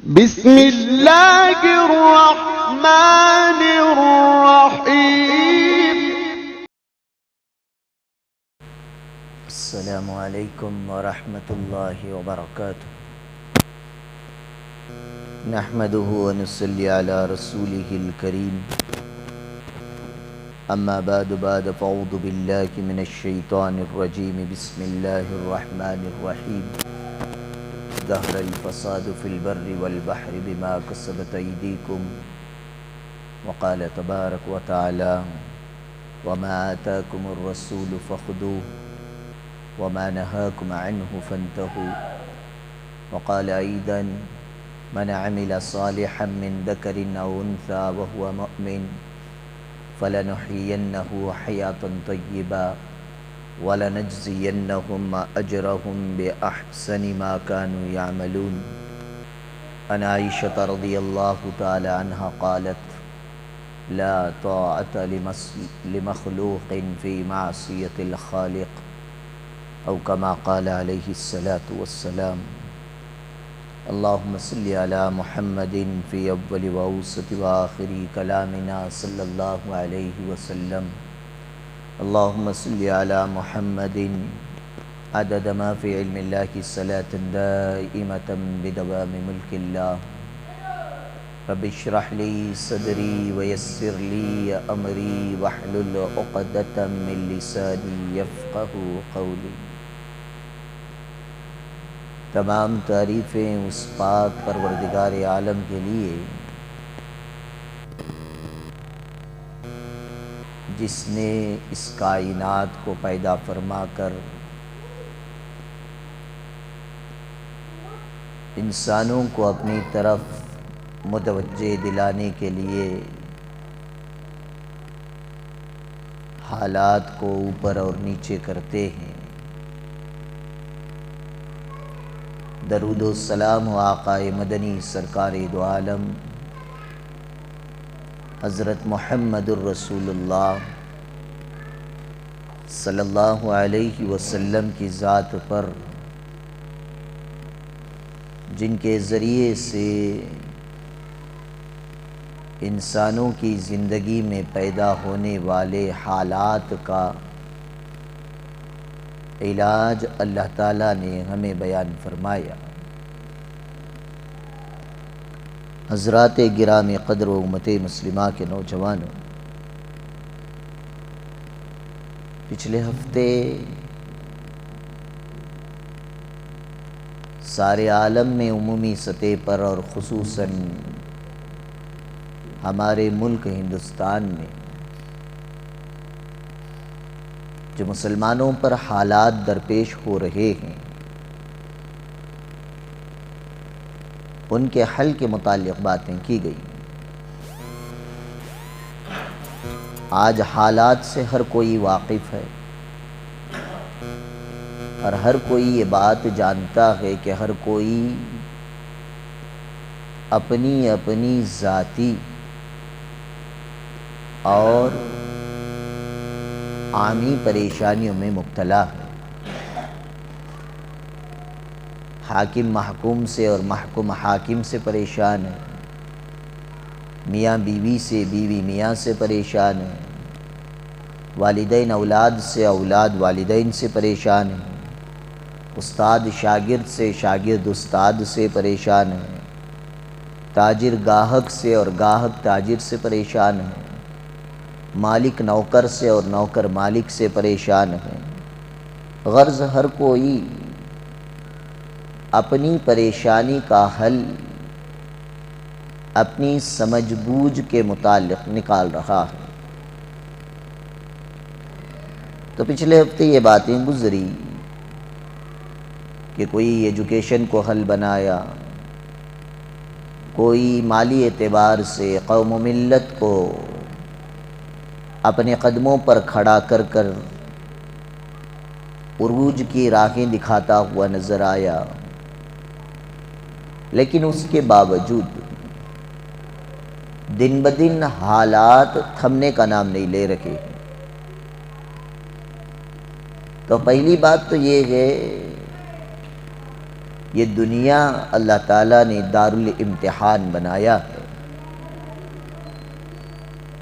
بسم اللہ الرحمن الرحیم۔ السلام علیکم ورحمۃ اللہ وبرکاتہ۔ نحمده ونصلی علی رسوله الکریم، اما بعد فاعوذ باللہ من الشیطان الرجیم، بسم اللہ الرحمن الرحیم۔ ظہر الفساد فی البر والبحر بما کسبت ایدیکم، وقال تبارک وتعالی وما آتاکم الرسول فخذوه وما نهاكم عنه فانتهوا، وقال أيضا من عمل صالحا من ذكر أو أنثى وهو مؤمن فلنحيينه حياة طيبة ولنجزينهم أجرهم بأحسن ما كانوا يعملون۔ عن عائشة رضي الله تعالى عنها قالت لا طاعة لمخلوق في معصية الخالق، او كما قال عليه الصلاة والسلام۔ اللهم صل على محمد في اول واوسط واخر كلامنا صلى الله عليه وسلم۔ اللهم صل على محمد عدد ما في علم الله صلاة دائمة بدوام ملك الله۔ رب اشرح لي صدري ويسر لي امري واحلل عقدة من لساني يفقهوا قولي۔ تمام تعریفیں اس پاک پروردگار عالم کے لیے جس نے اس کائنات کو پیدا فرما کر انسانوں کو اپنی طرف متوجہ دلانے کے لیے حالات کو اوپر اور نیچے کرتے ہیں۔ درود و سلام و آقا مدنی سرکار دو عالم حضرت محمد الرسول اللہ صلی اللہ علیہ وسلم کی ذات پر، جن کے ذریعے سے انسانوں کی زندگی میں پیدا ہونے والے حالات کا علاج اللہ تعالیٰ نے ہمیں بیان فرمایا۔ حضرات گرامی قدر و امت مسلمہ کے نوجوانوں، پچھلے ہفتے سارے عالم میں عمومی سطح پر اور خصوصاً ہمارے ملک ہندوستان میں جو مسلمانوں پر حالات درپیش ہو رہے ہیں، ان کے حل کے متعلق باتیں کی گئی۔ آج حالات سے ہر کوئی واقف ہے اور ہر کوئی یہ بات جانتا ہے کہ ہر کوئی اپنی اپنی ذاتی اور عامی پریشانیوں میں مبتلا ہے۔ حاکم محکوم سے اور محکوم حاکم سے پریشان ہے، میاں بیوی سے، بیوی میاں سے پریشان ہے، والدین اولاد سے، اولاد والدین سے پریشان ہے، استاد شاگرد سے، شاگرد استاد سے پریشان ہے، تاجر گاہک سے اور گاہک تاجر سے پریشان ہے، مالک نوکر سے اور نوکر مالک سے پریشان ہے۔ غرض ہر کوئی اپنی پریشانی کا حل اپنی سمجھ بوجھ کے متعلق نکال رہا ہے۔ تو پچھلے ہفتے یہ باتیں گزری کہ کوئی ایجوکیشن کو حل بنایا، کوئی مالی اعتبار سے قوم و ملت کو اپنے قدموں پر کھڑا کر کر عروج کی راہیں دکھاتا ہوا نظر آیا، لیکن اس کے باوجود دن بدن حالات تھمنے کا نام نہیں لے رہے۔ تو پہلی بات تو یہ ہے یہ دنیا اللہ تعالیٰ نے دارالامتحان بنایا ہے،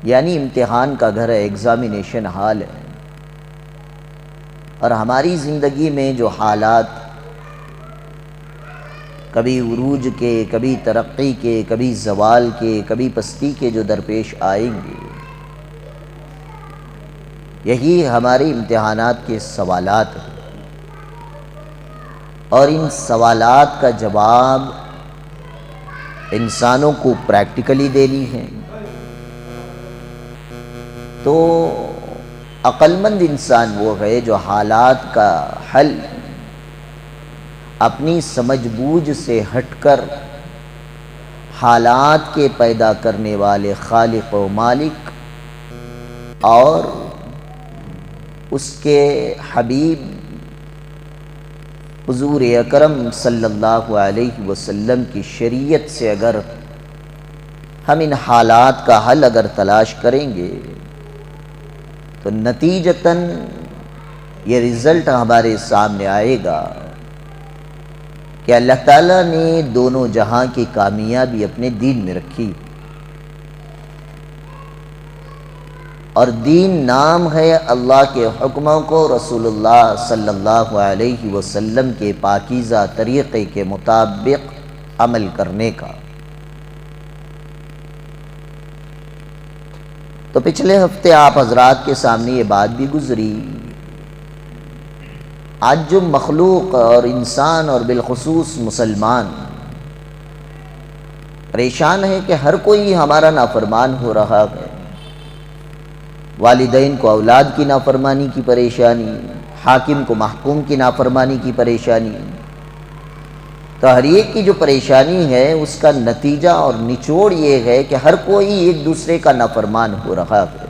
یعنی امتحان کا گھر ہے، ایگزامینیشن ہال ہے۔ اور ہماری زندگی میں جو حالات کبھی عروج کے، کبھی ترقی کے، کبھی زوال کے، کبھی پستی کے جو درپیش آئیں گے، یہی ہمارے امتحانات کے سوالات ہیں، اور ان سوالات کا جواب انسانوں کو پریکٹیکلی دینی ہے۔ تو عقل مند انسان وہ ہے جو حالات کا حل اپنی سمجھ بوجھ سے ہٹ کر حالات کے پیدا کرنے والے خالق و مالک اور اس کے حبیب حضور اکرم صلی اللہ علیہ وسلم کی شریعت سے اگر ہم ان حالات کا حل اگر تلاش کریں گے تو نتیجتاً یہ رزلٹ ہمارے سامنے آئے گا کہ اللہ تعالیٰ نے دونوں جہاں کی کامیابی اپنے دین میں رکھی، اور دین نام ہے اللہ کے حکموں کو رسول اللہ صلی اللہ علیہ وسلم کے پاکیزہ طریقے کے مطابق عمل کرنے کا۔ تو پچھلے ہفتے آپ حضرات کے سامنے یہ بات بھی گزری، آج جو مخلوق اور انسان اور بالخصوص مسلمان پریشان ہے کہ ہر کوئی ہمارا نافرمان ہو رہا ہے، والدین کو اولاد کی نافرمانی کی پریشانی، حاکم کو محکوم کی نافرمانی کی پریشانی، تو ہر ایک کی جو پریشانی ہے اس کا نتیجہ اور نچوڑ یہ ہے کہ ہر کوئی ایک دوسرے کا نافرمان ہو رہا ہے۔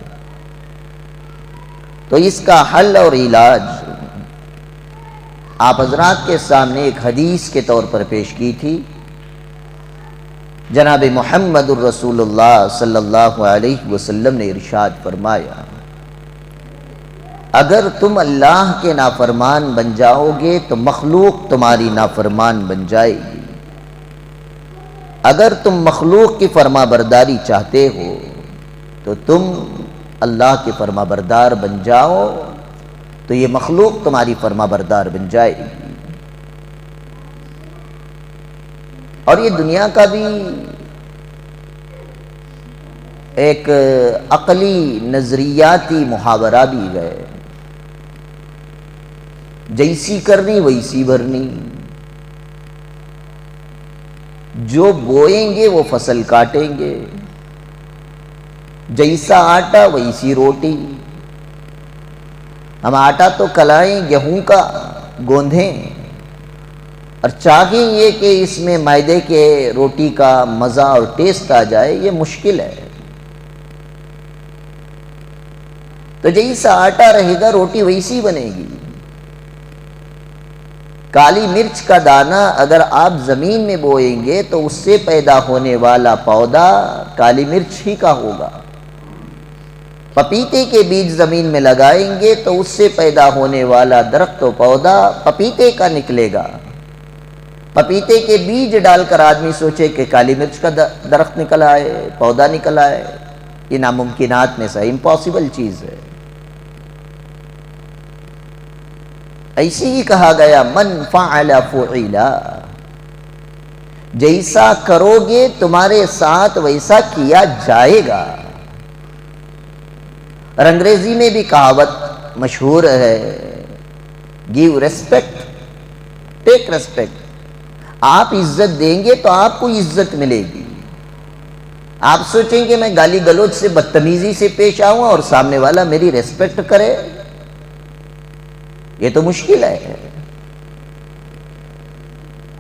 تو اس کا حل اور علاج آپ حضرات کے سامنے ایک حدیث کے طور پر پیش کی تھی۔ جناب محمد الرسول اللہ صلی اللہ علیہ وسلم نے ارشاد فرمایا، اگر تم اللہ کے نافرمان بن جاؤ گے تو مخلوق تمہاری نافرمان بن جائے گی، اگر تم مخلوق کی فرما برداری چاہتے ہو تو تم اللہ کے فرما بردار بن جاؤ، تو یہ مخلوق تمہاری فرما بردار بن جائے گی۔ اور یہ دنیا کا بھی ایک عقلی نظریاتی محاورہ بھی ہے، جیسی کرنی ویسی بھرنی، جو بوئیں گے وہ فصل کاٹیں گے، جیسا آٹا ویسی روٹی۔ ہم آٹا تو کلائیں، گیہوں کا گوندھیں، اور چاہیں یہ کہ اس میں میدے کے روٹی کا مزہ اور ٹیسٹ آ جائے، یہ مشکل ہے۔ تو جیسا آٹا رہے گا روٹی ویسی بنے گی۔ کالی مرچ کا دانہ اگر آپ زمین میں بوئیں گے تو اس سے پیدا ہونے والا پودا کالی مرچ ہی کا ہوگا۔ پپیتے کے بیج زمین میں لگائیں گے تو اس سے پیدا ہونے والا درخت و پودا پپیتے کا نکلے گا۔ پپیتے کے بیج ڈال کر آدمی سوچے کہ کالی مرچ کا درخت نکل آئے، پودا نکل آئے، یہ ناممکنات میں سے امپاسبل چیز ہے۔ ایسے ہی کہا گیا من فعل فعلا، جیسا کرو گے تمہارے ساتھ ویسا کیا جائے گا۔ اور انگریزی میں بھی کہاوت مشہور ہے، گیو ریسپیکٹ ٹیک ریسپیکٹ۔ آپ عزت دیں گے تو آپ کو عزت ملے گی۔ آپ سوچیں کہ میں گالی گلوچ سے بدتمیزی سے پیش آؤں اور سامنے والا میری ریسپیکٹ کرے، یہ تو مشکل ہے۔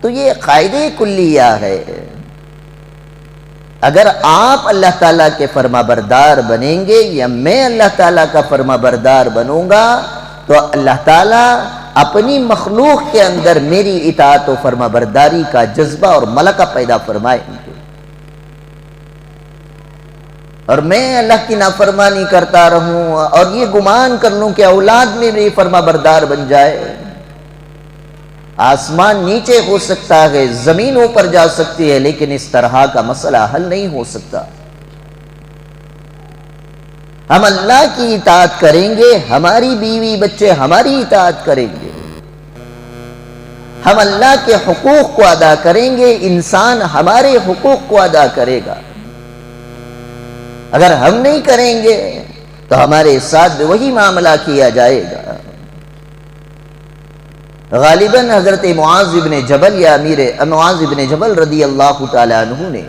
تو یہ قاعدہ کلیہ ہے، اگر آپ اللہ تعالیٰ کے فرما بردار بنیں گے یا میں اللہ تعالیٰ کا فرما بردار بنوں گا تو اللہ تعالیٰ اپنی مخلوق کے اندر میری اطاعت و فرما برداری کا جذبہ اور ملکہ پیدا فرمائیں گے، اور میں اللہ کی نافرمانی کرتا رہوں اور یہ گمان کر لوں کہ اولاد میں میری فرما بردار بن جائے۔ آسمان نیچے ہو سکتا ہے، زمین اوپر جا سکتی ہے، لیکن اس طرح کا مسئلہ حل نہیں ہو سکتا۔ ہم اللہ کی اطاعت کریں گے، ہماری بیوی بچے ہماری اطاعت کریں گے، ہم اللہ کے حقوق کو ادا کریں گے، انسان ہمارے حقوق کو ادا کرے گا۔ اگر ہم نہیں کریں گے تو ہمارے ساتھ بھی وہی معاملہ کیا جائے گا۔ غالباً حضرت معاذ ابن جبل یا امیر معاذ ابن جبل رضی اللہ تعالی عنہ نے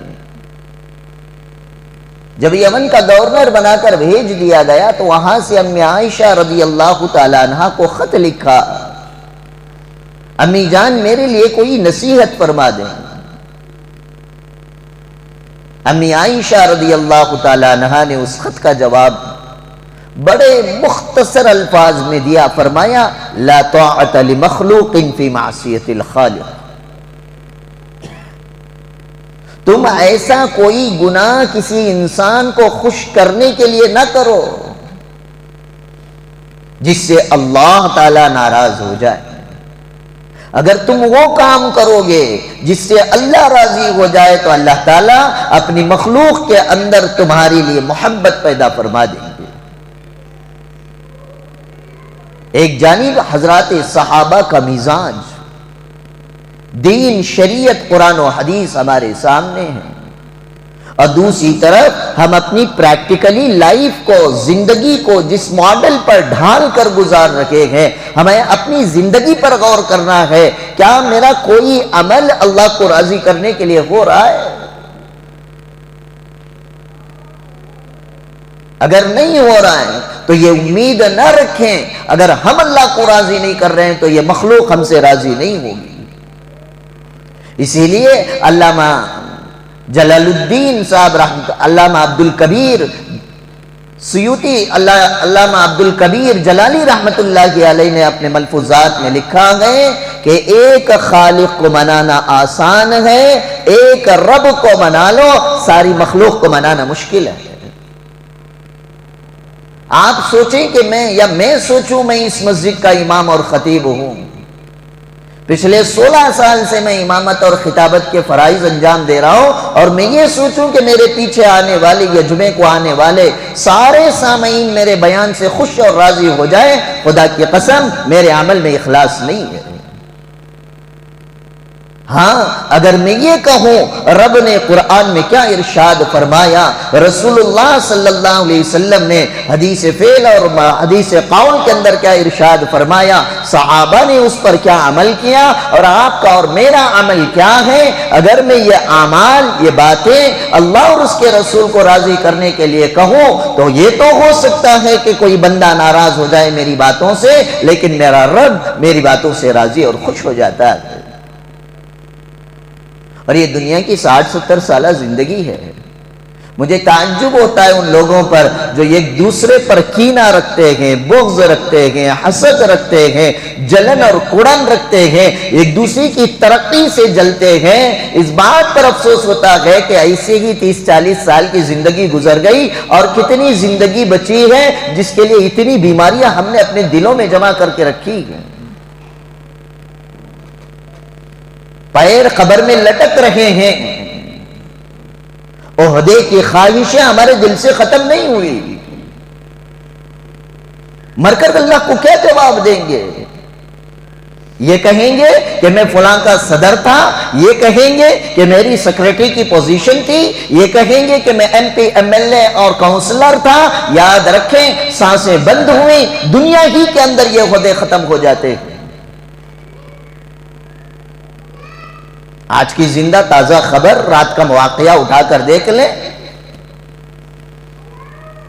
جب یمن کا گورنر بنا کر بھیج دیا گیا تو وہاں سے امی عائشہ رضی اللہ تعالی عنہ کو خط لکھا، امی جان میرے لیے کوئی نصیحت فرما دیں۔ امی عائشہ رضی اللہ تعالی عنہ نے اس خط کا جواب بڑے مختصر الفاظ میں دیا، فرمایا لا طاعت لمخلوق فی معصیت الخالق۔ تم ایسا کوئی گناہ کسی انسان کو خوش کرنے کے لیے نہ کرو جس سے اللہ تعالی ناراض ہو جائے۔ اگر تم وہ کام کرو گے جس سے اللہ راضی ہو جائے تو اللہ تعالیٰ اپنی مخلوق کے اندر تمہارے لیے محبت پیدا فرما دیں گے۔ ایک جانب حضرات صحابہ کا مزاج، دین شریعت قرآن و حدیث ہمارے سامنے ہے، اور دوسری طرف ہم اپنی پریکٹیکلی لائف کو، زندگی کو جس ماڈل پر ڈھال کر گزار رکھے ہیں، ہمیں اپنی زندگی پر غور کرنا ہے، کیا میرا کوئی عمل اللہ کو راضی کرنے کے لیے ہو رہا ہے؟ اگر نہیں ہو رہا ہے تو یہ امید نہ رکھیں اگر ہم اللہ کو راضی نہیں کر رہے ہیں تو یہ مخلوق ہم سے راضی نہیں ہوگی۔ اسی لیے علامہ جلال الدین صاحب علامہ عبد الکبیر سیوطی، علامہ عبد الکبیر جلالی رحمت اللہ علیہ نے اپنے ملفوظات میں لکھا ہے کہ ایک خالق کو منانا آسان ہے، ایک رب کو منا لو، ساری مخلوق کو منانا مشکل ہے۔ آپ سوچیں کہ میں سوچوں میں اس مسجد کا امام اور خطیب ہوں، پچھلے 16 سال سے میں امامت اور خطابت کے فرائض انجام دے رہا ہوں، اور میں یہ سوچوں کہ میرے پیچھے آنے والے یا جمعے کو آنے والے سارے سامعین میرے بیان سے خوش اور راضی ہو جائیں، خدا کی قسم میرے عمل میں اخلاص نہیں ہے۔ ہاں اگر میں یہ کہوں رب نے قرآن میں کیا ارشاد فرمایا، رسول اللہ صلی اللہ علیہ وسلم نے حدیث فعل اور حدیث قول کے اندر کیا ارشاد فرمایا، صحابہ نے اس پر کیا عمل کیا، اور آپ کا اور میرا عمل کیا ہے، اگر میں یہ اعمال، یہ باتیں اللہ اور اس کے رسول کو راضی کرنے کے لیے کہوں تو یہ تو ہو سکتا ہے کہ کوئی بندہ ناراض ہو جائے میری باتوں سے، لیکن میرا رب میری باتوں سے راضی اور خوش ہو جاتا ہے۔ اور یہ دنیا کی 60-70 سالہ زندگی ہے۔ مجھے تعجب ہوتا ہے ان لوگوں پر جو ایک دوسرے پر کینہ رکھتے ہیں، بغض رکھتے ہیں، حسد رکھتے ہیں، جلن اور کڑن رکھتے ہیں، ایک دوسرے کی ترقی سے جلتے ہیں۔ اس بات پر افسوس ہوتا ہے کہ ایسے ہی 30-40 سال کی زندگی گزر گئی، اور کتنی زندگی بچی ہے جس کے لیے اتنی بیماریاں ہم نے اپنے دلوں میں جمع کر کے رکھی ہیں۔ پیر قبر میں لٹک رہے ہیں، عہدے کی خواہشیں ہمارے دل سے ختم نہیں ہوئی۔ مر کر اللہ کو کیا جواب دیں گے؟ یہ کہیں گے کہ میں فلاں کا صدر تھا، یہ کہیں گے کہ میری سیکریٹری کی پوزیشن تھی، یہ کہیں گے کہ میں M P M L A اور کاؤنسلر تھا۔ یاد رکھیں سانسیں بند ہوئی، دنیا ہی کے اندر یہ عہدے ختم ہو جاتے ہیں۔ آج کی زندہ تازہ خبر، رات کا واقعہ اٹھا کر دیکھ لیں۔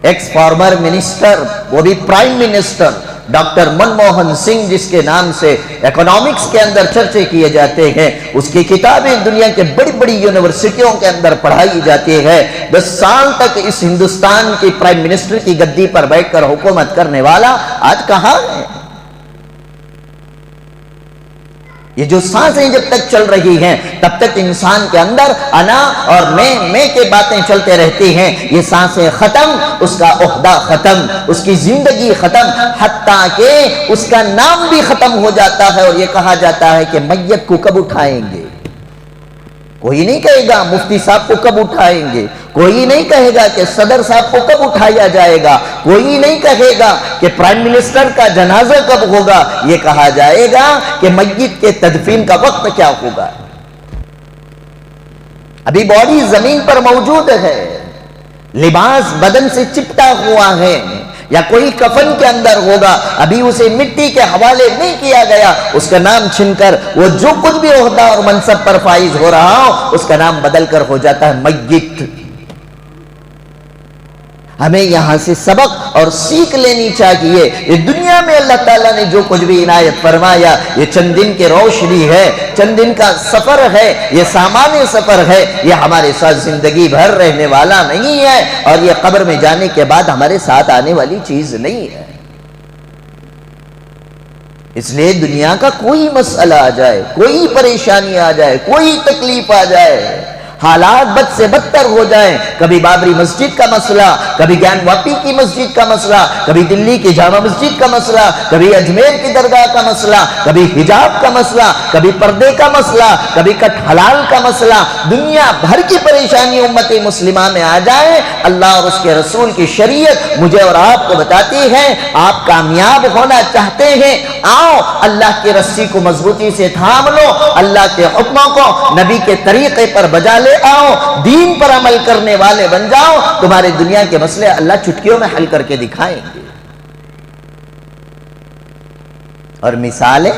ایکس فارمر منسٹر، وہ بھی prime minister doctor Manmohan Singh, جس کے نام سے اکنامکس کے اندر چرچے کیے جاتے ہیں، اس کی کتابیں دنیا کے بڑی بڑی یونیورسٹیوں کے اندر پڑھائی جاتی ہے۔ 10 سال تک اس ہندوستان کی پرائم منسٹر کی گدی پر بیٹھ کر حکومت کرنے والا آج کہاں ہے؟ یہ جو سانسیں جب تک چل رہی ہیں تب تک انسان کے اندر انا اور میں کے باتیں چلتے رہتی ہیں. یہ سانسیں ختم، اس کا عہدہ ختم، اس کی زندگی ختم، حتیٰ کہ اس کا نام بھی ختم ہو جاتا ہے. اور یہ کہا جاتا ہے کہ میت کو کب اٹھائیں گے؟ کوئی نہیں کہے گا مفتی صاحب کو کب اٹھائیں گے، کوئی نہیں کہے گا کہ صدر صاحب کو کب اٹھایا جائے گا، کوئی نہیں کہے گا کہ پرائم منسٹر کا جنازہ کب ہوگا. یہ کہا جائے گا کہ میت کے تدفین کا وقت کیا ہوگا. ابھی باڈی زمین پر موجود ہے، لباس بدن سے چپٹا ہوا ہے، یا کوئی کفن کے اندر ہوگا، ابھی اسے مٹی کے حوالے نہیں کیا گیا. اس کا نام چھن کر وہ جو کچھ بھی عہدہ اور منصب پر فائز ہو رہا ہو اس کا نام بدل کر ہو جاتا ہے میت. ہمیں یہاں سے سبق اور سیکھ لینی چاہیے. یہ دنیا میں اللہ تعالیٰ نے جو کچھ بھی عنایت فرمایا یہ چند دن کی روشنی ہے، چند دن کا سفر ہے، یہ سامانِ سفر ہے، یہ ہمارے ساتھ زندگی بھر رہنے والا نہیں ہے، اور یہ قبر میں جانے کے بعد ہمارے ساتھ آنے والی چیز نہیں ہے. اس لیے دنیا کا کوئی مسئلہ آ جائے، کوئی پریشانی آ جائے، کوئی تکلیف آ جائے، حالات بد سے بدتر ہو جائیں، کبھی بابری مسجد کا مسئلہ، کبھی گیان واپی کی مسجد کا مسئلہ، کبھی دلی کی جامع مسجد کا مسئلہ، کبھی اجمیر کی درگاہ کا مسئلہ، کبھی حجاب کا مسئلہ، کبھی پردے کا مسئلہ، کبھی کٹ حلال کا مسئلہ، دنیا بھر کی پریشانی امت مسلمہ میں آ جائے، اللہ اور اس کے رسول کی شریعت مجھے اور آپ کو بتاتی ہے آپ کامیاب ہونا چاہتے ہیں، آؤ اللہ کی رسی کو مضبوطی سے تھام لو، اللہ کے حکموں کو نبی کے طریقے پر بجا لے آؤ، دین پر عمل کرنے والے بن جاؤ، تمہارے دنیا کے مسئلے اللہ چٹکیوں میں حل کر کے دکھائیں گے. اور مثالیں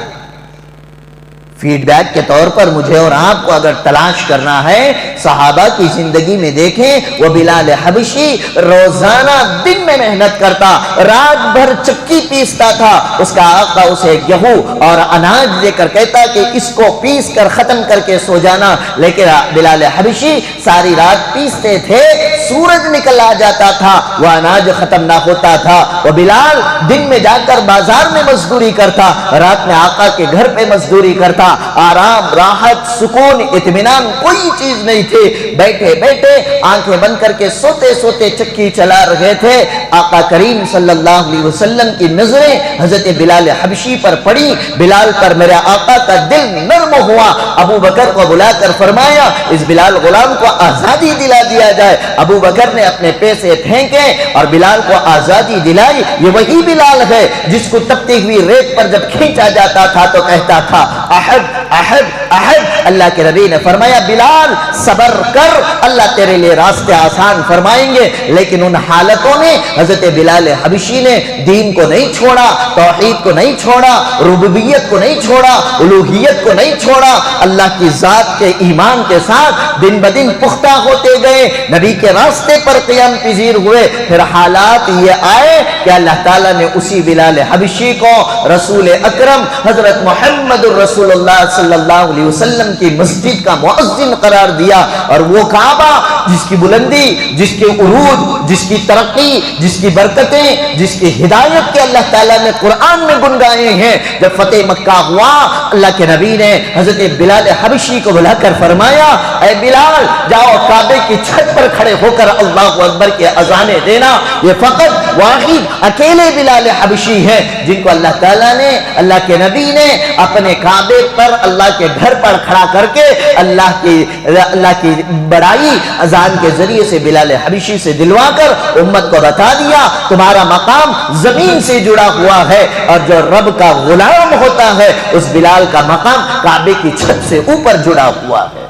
فیڈ بیک کے طور پر مجھے اور آپ کو اگر تلاش کرنا ہے، صحابہ کی زندگی میں دیکھیں، وہ بلال حبشی روزانہ دن میں محنت کرتا، رات بھر چکی پیستا تھا، اس کا آقا اسے گیہوں اور اناج دے کر کہتا کہ اس کو پیس کر ختم کر کے سو جانا، لیکن بلال حبشی ساری رات پیستے تھے، سورج نکل آ جاتا تھا، وہ اناج ختم نہ ہوتا تھا. وہ بلال دن میں جا کر بازار میں مزدوری کرتا، رات میں آقا کے گھر پہ مزدوری کرتا، آرام، راحت، سکون، اطمینان کوئی چیز نہیں تھی. بیٹھے بیٹھے آنکھیں بند کر کے سوتے سوتے چکی چلا رہے تھے. آقا کریم صلی اللہ علیہ وسلم کی نظریں حضرت بلال حبشی پر پڑی، بلال پر میرے آقا کا دل نرم ہوا. ابو بکر کو بلا کر فرمایا اس بلال غلام کو آزادی دلا دیا جائے. ابو بکر نے اپنے پیسے پھینکے اور بلال کو آزادی دلائی. یہ وہی بلال ہے جس کو تپتی ہوئی ریت پر جب کھینچا جاتا تھا تو کہتا تھا احد احد احد. اللہ کے نبی نے فرمایا بلال صبر کر، اللہ تیرے لیے راستے آسان فرمائیں گے. لیکن ان حالتوں میں حضرت بلال حبشی نے دین کو نہیں چھوڑا، توحید کو نہیں چھوڑا، ربوبیت کو نہیں چھوڑا، الوہیت کو نہیں چھوڑا. اللہ کی ذات کے ایمان کے ساتھ دن بدن پختہ ہوتے گئے، نبی کے راستے پر قیام پذیر ہوئے. پھر حالات یہ آئے کہ اللہ تعالیٰ نے اسی بلال حبشی کو رسول اکرم حضرت محمد رسول اللہ صلی اللہ علیہ وسلم کی مسجد کا مؤذن قرار دیا. اور وہ کعبہ جس کی بلندی، جس کے عروج، جس کی ترقی، جس کی برکتیں، جس کی ہدایت کے اللہ تعالیٰ نے قرآن میں گنگائے ہیں، جب فتح مکہ ہوا اللہ کے نبی نے حضرت بلال حبشی کو بلا کر فرمایا اے بلال جاؤ کعبے کی چھت پر کھڑے ہو کر اللہ اکبر کی اذانیں دینا. یہ فقط واحد اکیلے بلال حبشی ہیں جن کو اللہ تعالیٰ نے، اللہ کے نبی نے اپنے کعبے پر اللہ کے گھر پر کھڑا کر کے اللہ کی بڑائی اذان کے ذریعے سے بلال حبشی سے دلوا کر امت کو بتا دیا تمہارا مقام زمین سے جڑا ہوا ہے، اور جو رب کا غلام ہوتا ہے اس بلال کا مقام کعبے کی چھت سے اوپر جڑا ہوا ہے.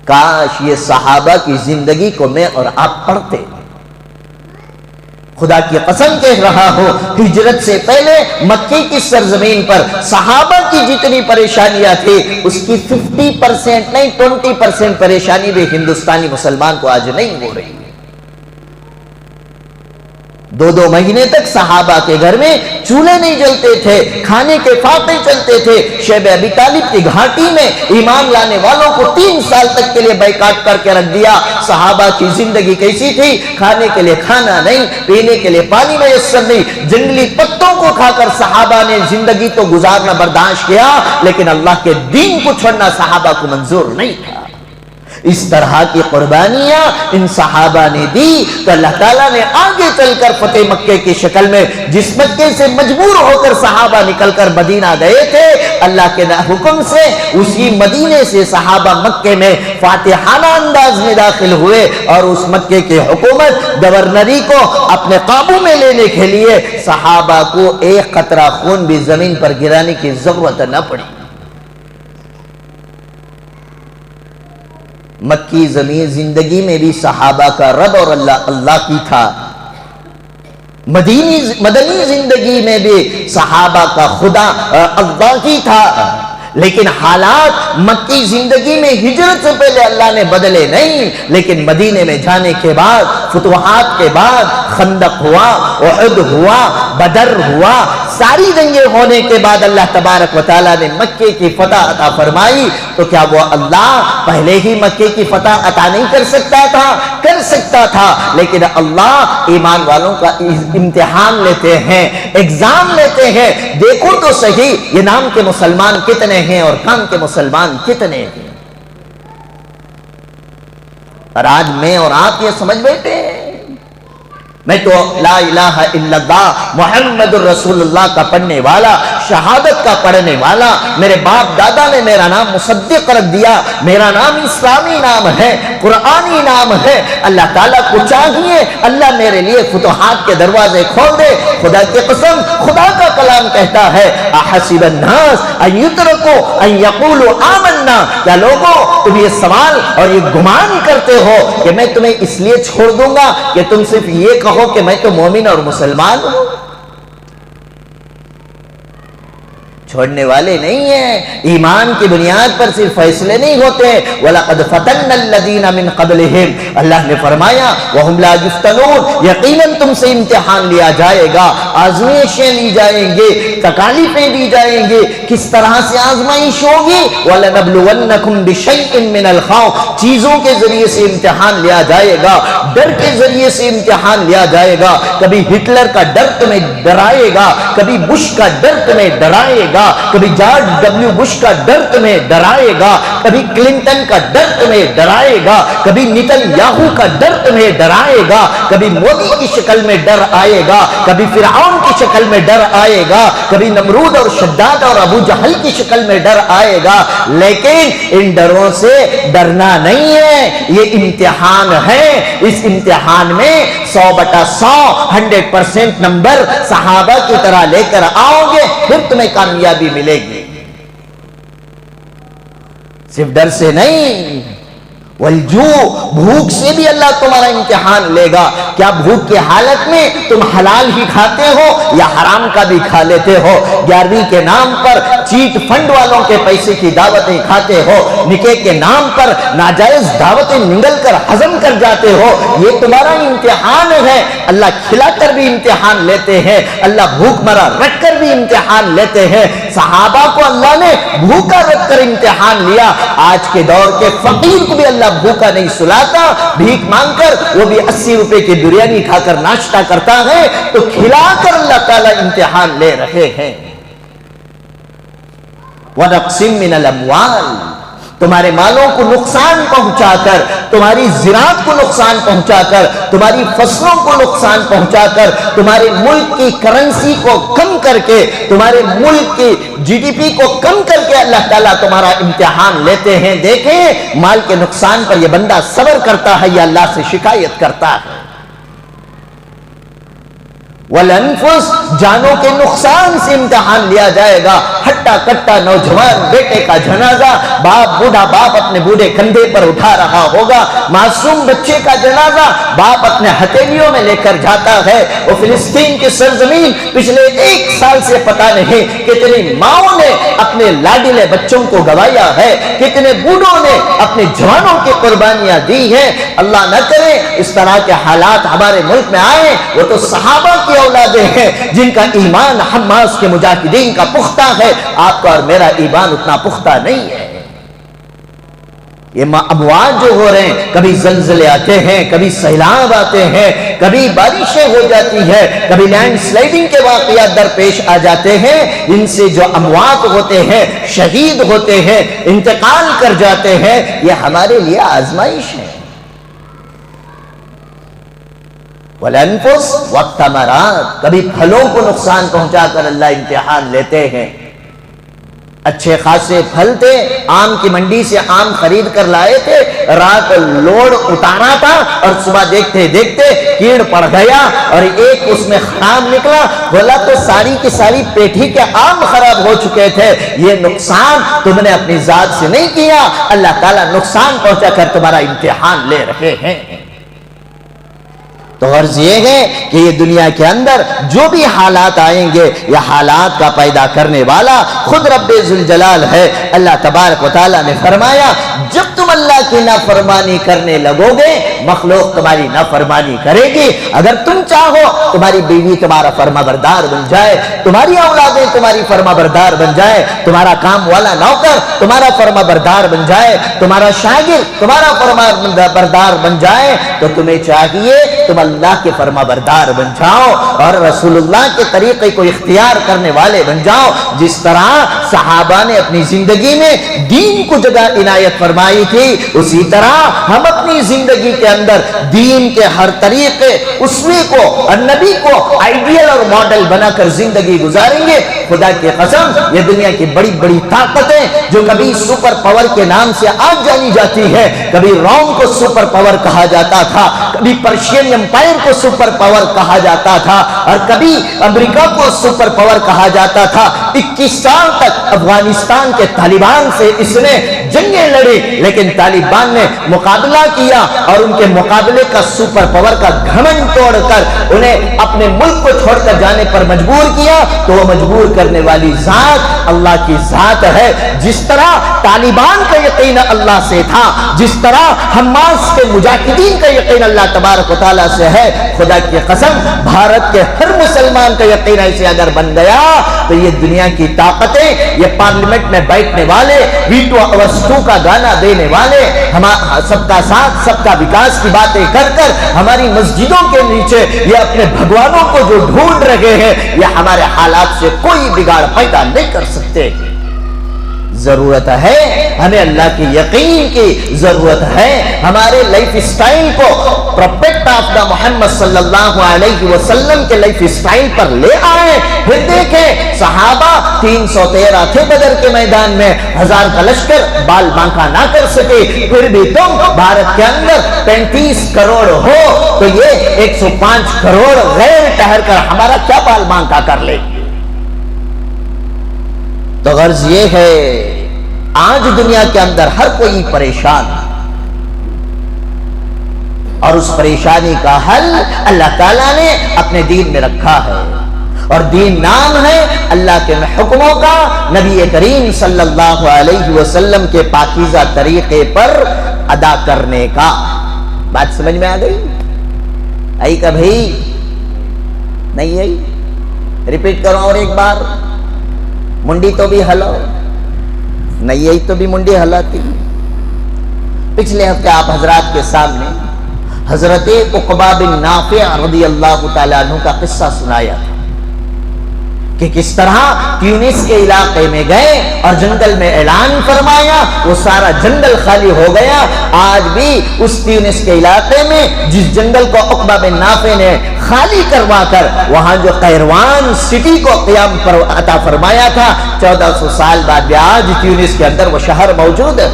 کاش یہ صحابہ کی زندگی کو میں اور آپ پڑھتے. خدا کی قسم کہہ رہا ہوں ہجرت سے پہلے مکے کی سرزمین پر صحابہ کی جتنی پریشانیاں تھی اس کی 50% نہیں 20% پریشانی بھی ہندوستانی مسلمان کو آج نہیں ہو رہی ہے. 2 مہینے تک صحابہ کے گھر میں چولہے نہیں جلتے تھے، کھانے کے فاقے چلتے تھے۔ شیب ابی طالب کی گھاٹی میں ایمان لانے والوں کو 3 سال تک کے لیے بیکاٹ کر کے رکھ دیا۔ صحابہ کی زندگی کیسی تھی؟ کھانے کے لیے کھانا نہیں، پینے کے لیے پانی میسر نہیں، جنگلی پتوں کو کھا کر صحابہ نے زندگی تو گزارنا برداشت کیا، لیکن اللہ کے دین کو چھوڑنا صحابہ کو منظور نہیں تھا۔ اس طرح کی قربانیاں ان صحابہ نے دی تو اللہ تعالیٰ نے آگے چل کر فتح مکے کی شکل میں، جس مکے سے مجبور ہو کر صحابہ نکل کر مدینہ گئے تھے، اللہ کے حکم سے اسی مدینے سے صحابہ مکے میں فاتحانہ انداز میں داخل ہوئے، اور اس مکے کی حکومت گورنری کو اپنے قابو میں لینے کے لیے صحابہ کو ایک قطرہ خون بھی زمین پر گرانے کی ضرورت نہ پڑی۔ مکی زمین زندگی میں بھی صحابہ کا رب اور اللہ کی تھا، مدنی زندگی میں بھی صحابہ کا خدا اللہ کی تھا، لیکن حالات مکی زندگی میں ہجرت سے پہلے اللہ نے بدلے نہیں، لیکن مدینے میں جانے کے بعد، فتوحات کے بعد، خندق ہوا، احد ہوا، بدر ہوا، ساری جنگیں ہونے کے بعد اللہ تبارک و تعالیٰ نے مکے کی فتح عطا فرمائی، تو کیا وہ اللہ پہلے ہی مکے کی فتح عطا نہیں کر سکتا تھا؟ کر سکتا تھا، لیکن اللہ ایمان والوں کا امتحان لیتے ہیں، ایگزام لیتے ہیں، دیکھو تو صحیح یہ نام کے مسلمان کتنے ہیں اور کام کے مسلمان کتنے ہیں۔ اور آج میں اور آپ یہ سمجھ بیٹھے ہیں، میں تو لا الہ الا اللہ محمد الرسول اللہ کا پڑھنے والا، شہادت کا پڑھنے والا، میرے باپ دادا نے میرا نام مصدق رکھ دیا، میرا نام اسلامی نام ہے، قرآنی نام ہے۔ اللہ تعالیٰ کو چاہیے اللہ میرے لیے فتوحات کے دروازے کھول دے۔ خدا کی قسم، خدا کا کلام کہتا ہے احسب الناس ان یترکوا ان یقولوا آمنا، کیا لوگوں تم یہ سوال اور یہ گمان کرتے ہو کہ میں تمہیں اس لیے چھوڑ دوں گا کہ تم صرف یہ کہو کہ میں تو مومن اور مسلمان ہوں؟ چھوڑنے والے نہیں ہیں۔ ایمان کی بنیاد پر صرف فیصلے نہیں ہوتے۔ وَلَقَدْ فَتَنَّ الَّذِينَ مِن قَبْلِهِمْ، اللہ نے فرمایا وَهُمْ لَا يُفْتَنُونَ، یقیناً تم سے امتحان لیا جائے گا، آزمائشیں لی جائیں گے، تکالیفیں دی جائیں گی۔ کس طرح سے آزمائش ہوگی؟ وَلَنَبْلُوَنَّكُمْ بِشَيْءٍ مِّنَ الْخَوْفِ، چیزوں کے ذریعے سے امتحان لیا جائے گا، ڈر کے ذریعے سے امتحان لیا جائے گا۔ کبھی ہٹلر کا ڈر تمہیں ڈرائے گا، کبھی بش کا ڈر تمہیں ڈرائے گا، کبھی جارج ڈبلیو بش کا ڈر تمہیں ڈرائے گا، کبھی کلنٹن کا ڈر تمہیں ڈرائے گا، کبھی نیتن یاہو کا ڈر تمہیں ڈرائے گا، کبھی مودی کی شکل میں ڈر آئے گا، کبھی فرعون کی شکل میں ڈر آئے گا، کبھی نمرود اور شداد اور ابو جہل کی شکل میں ڈر آئے گا، لیکن ان ڈروں سے ڈرنا نہیں ہے، یہ امتحان ہے۔ اس امتحان میں 100/100 100% نمبر صحابہ کی طرح لے کر آؤ گے، پھر تمہیں کامیابی ملے گی، صرف ڈر سے نہیں۔ والجوع، بھوک سے بھی اللہ تمہارا امتحان لے گا۔ کیا بھوک کی حالت میں تم حلال ہی کھاتے ہو یا حرام کا بھی کھا لیتے ہو؟ 11ویں کے نام پر چیٹ فنڈ والوں کے پیسے کی دعوتیں کھاتے ہو، نکاح کے نام پر ناجائز دعوتیں نگل کر ہضم کر جاتے ہو، یہ تمہارا امتحان ہے۔ اللہ کھلا کر بھی امتحان لیتے ہیں، اللہ بھوک مرا رکھ کر بھی امتحان لیتے ہیں۔ صحابہ کو اللہ نے بھوکا رکھ کر امتحان لیا۔ آج کے دور کے فقیر کو بھی اللہ بھوکا نہیں سلاتا، بھیک مانگ کر وہ بھی 80 روپے کی بریانی کھا کر ناشتہ کرتا ہے، تو کھلا کر اللہ تعالیٰ امتحان لے رہے ہیں۔ وَنَقْسِم مِّنَ الْأَمْوَالِ، تمہارے مالوں کو نقصان پہنچا کر، تمہاری زراعت کو نقصان پہنچا کر، تمہاری فصلوں کو نقصان پہنچا کر، تمہارے ملک کی کرنسی کو کم کر کے، تمہارے ملک کی GDP کو کم کر کے اللہ تعالیٰ تمہارا امتحان لیتے ہیں۔ دیکھیں مال کے نقصان پر یہ بندہ صبر کرتا ہے یا اللہ سے شکایت کرتا ہے۔ والانفس، جانوں کے نقصان سے امتحان لیا جائے گا۔ ہٹا کٹا نوجوان بیٹے کا جنازہ بوڑھا باپ اپنے بوڑھے کندھے پر اٹھا رہا ہوگا، معصوم بچے کا جنازہ باپ اپنے ہتھیلیوں میں لے کر جاتا ہے۔ وہ فلسطین کی سرزمین پچھلے 1 سال سے پتہ نہیں کتنی ماؤں نے اپنے لاڈلے بچوں کو گوایا ہے، کتنے بوڑھوں نے اپنے جوانوں کی قربانیاں دی ہیں۔ اللہ نہ کرے اس طرح کے حالات ہمارے ملک میں آئے۔ وہ تو صحابہ کی اولادیں ہیں جن کا ایمان حماس کے مجاہدین کا پختہ ہے، آپ کا اور میرا ایمان اتنا پختہ نہیں ہے۔ یہ اموات جو ہو رہے ہیں، کبھی زلزلے آتے ہیں، کبھی سیلاب آتے ہیں، کبھی بارشیں ہو جاتی ہے، کبھی لینڈ سلائڈنگ کے واقعات درپیش آ جاتے ہیں، ان سے جو اموات ہوتے ہیں، شہید ہوتے ہیں، انتقال کر جاتے ہیں، یہ ہمارے لیے آزمائش ہے۔ وَالْأَنفُسِ وَالثَّمَرَاتِ، کبھی پھلوں کو نقصان پہنچا کر اللہ امتحان لیتے ہیں۔ اچھے خاصے پھل تھے، آم کی منڈی سے آم خرید کر لائے تھے، رات لوڈ اتارا تھا اور صبح دیکھتے دیکھتے کیڑ پڑ گیا اور ایک اس میں خراب نکلا، بولا تو ساری کی ساری پیٹھی کے آم خراب ہو چکے تھے۔ یہ نقصان تم نے اپنی ذات سے نہیں کیا، اللہ تعالیٰ نقصان پہنچا کر تمہارا امتحان لے رہے ہیں۔ تو غرض یہ ہے کہ یہ دنیا کے اندر جو بھی حالات آئیں گے، یہ حالات کا پیدا کرنے والا خود رب ذوالجلال ہے۔ اللہ تبارک و تعالیٰ نے فرمایا جب تم اللہ کی نافرمانی کرنے لگو گے، مخلوق تمہاری نافرمانی کرے گی۔ اگر تم چاہو تمہاری بیوی تمہارا فرما بردار بن جائے، تمہاری اولادیں تمہاری فرما بردار بن جائے، تمہارا کام والا نوکر تمہارا فرما بردار بن جائے، تمہارا شاگرد تمہارا فرما بردار بن جائے، تو تمہیں چاہیے تم اللہ کے فرما بردار بن جاؤ اور رسول اللہ کے طریقے کو اختیار کرنے والے بن جاؤ۔ جس طرح صحابہ نے اپنی زندگی میں دین کو جگہ عنایت فرمائی تھی، اسی طرح ہم اپنی زندگی کے اندر دین کے ہر طریقے اسوے کو اور نبی کو آئیڈیل اور ماڈل بنا کر زندگی گزاریں گے۔ خدا کی قسم یہ دنیا کی بڑی بڑی طاقتیں جو کبھی سپر پاور کے نام سے آج جانی جاتی ہے، کبھی روم کو سپر پاور کہا جاتا تھا، کبھی پرشین امپائر کو سپر پاور کہا جاتا تھا اور کبھی امریکہ کو سپر پاور کہا جاتا تھا۔ 21 سال تک افغانستان کے طالبان سے اس نے جنگیں لڑی، لیکن طالبان نے مقابلہ کیا اور ان کے مقابلے کا سپر پاور کا گھمنڈ توڑ کر انہیں اپنے ملک کو چھوڑ کر جانے پر مجبور کیا۔ تو وہ مجبور کرنے والی ذات اللہ کی ذات ہے۔ جس طرح طالبان کا یقین اللہ سے تھا، جس طرح حماس کے مجاہدین کا یقین اللہ تبارک و تعالیٰ سے ہے، خدا کی قسم بھارت کے ہر مسلمان کا یقین ایسے اگر بن گیا تو یہ دنیا کی طاقتیں، یہ پارلیمنٹ میں بیٹھنے والے، ویٹو اوسٹو کا گانا دینے والے، سب کا ساتھ سب کا وکاس کی باتیں کر کر ہماری مسجدوں کے نیچے یہ اپنے بھگوانوں کو جو ڈھونڈ رہے ہیں، یہ ہمارے حالات سے کوئی بگاڑ پیدا نہیں کر سکتے۔ ضرورت ہے ہمیں اللہ کی یقین کی ضرورت ہے، ہمارے لائف سٹائل کو پروفیٹ آف دا محمد صلی اللہ علیہ وسلم کے لائف سٹائل پر لے آئے۔ پھر دیکھیں صحابہ 313 تھے بدر کے میدان میں، 1000 کا لشکر بال بانکا نہ کر سکے، پھر بھی تم بھارت کے اندر 35 کروڑ ہو تو یہ 105 کروڑ غیر ٹہر کر ہمارا کیا بال بانکا کر لے۔ تو غرض یہ ہے آج دنیا کے اندر ہر کوئی پریشان، اور اس پریشانی کا حل اللہ تعالیٰ نے اپنے دین میں رکھا ہے، اور دین نام ہے اللہ کے حکموں کا، نبی کریم صلی اللہ علیہ وسلم کے پاکیزہ طریقے پر ادا کرنے کا۔ بات سمجھ میں آ گئی؟ آئی کبھی نہیں آئی؟ ریپیٹ کرو اور ایک بار، منڈی تو بھی ہلاؤ، نہیں آئی تو بھی منڈی ہلاتی۔ پچھلے ہفتے آپ حضرات کے سامنے حضرت عقبہ بن نافع رضی اللہ تعالیٰ عنہ کا قصہ سنایا تھا کہ کس طرح تیونس کے علاقے میں گئے اور جنگل میں اعلان فرمایا، وہ سارا جنگل خالی ہو گیا۔ آج بھی اس تیونس کے علاقے میں جس جنگل کو عقبہ بن نافع نے خالی کروا کر وہاں جو قیروان سٹی کو قیام پر عطا فرمایا تھا، 1400 سال بعد بھی آج تیونس کے اندر وہ شہر موجود ہے۔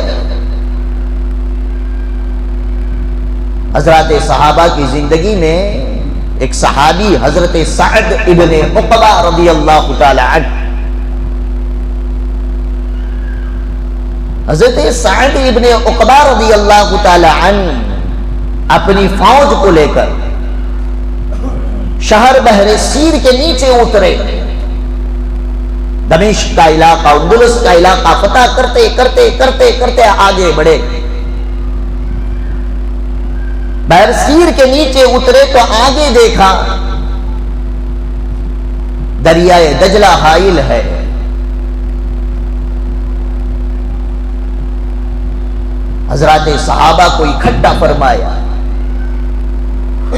حضرات صحابہ کی زندگی میں ایک صحابی حضرت سعد ابن عقبہ رضی اللہ تعالی عنہ، حضرت سعد ابن عقبہ رضی اللہ تعالی عنہ اپنی فوج کو لے کر شہر بحر سیر کے نیچے اترے، دمشق کا علاقہ، اندلس کا علاقہ فتح کرتے کرتے کرتے کرتے آگے بڑھے۔ بحر سیر کے نیچے اترے تو آگے دیکھا دریائے دجلہ حائل ہے، حضرات صحابہ کو اکٹھا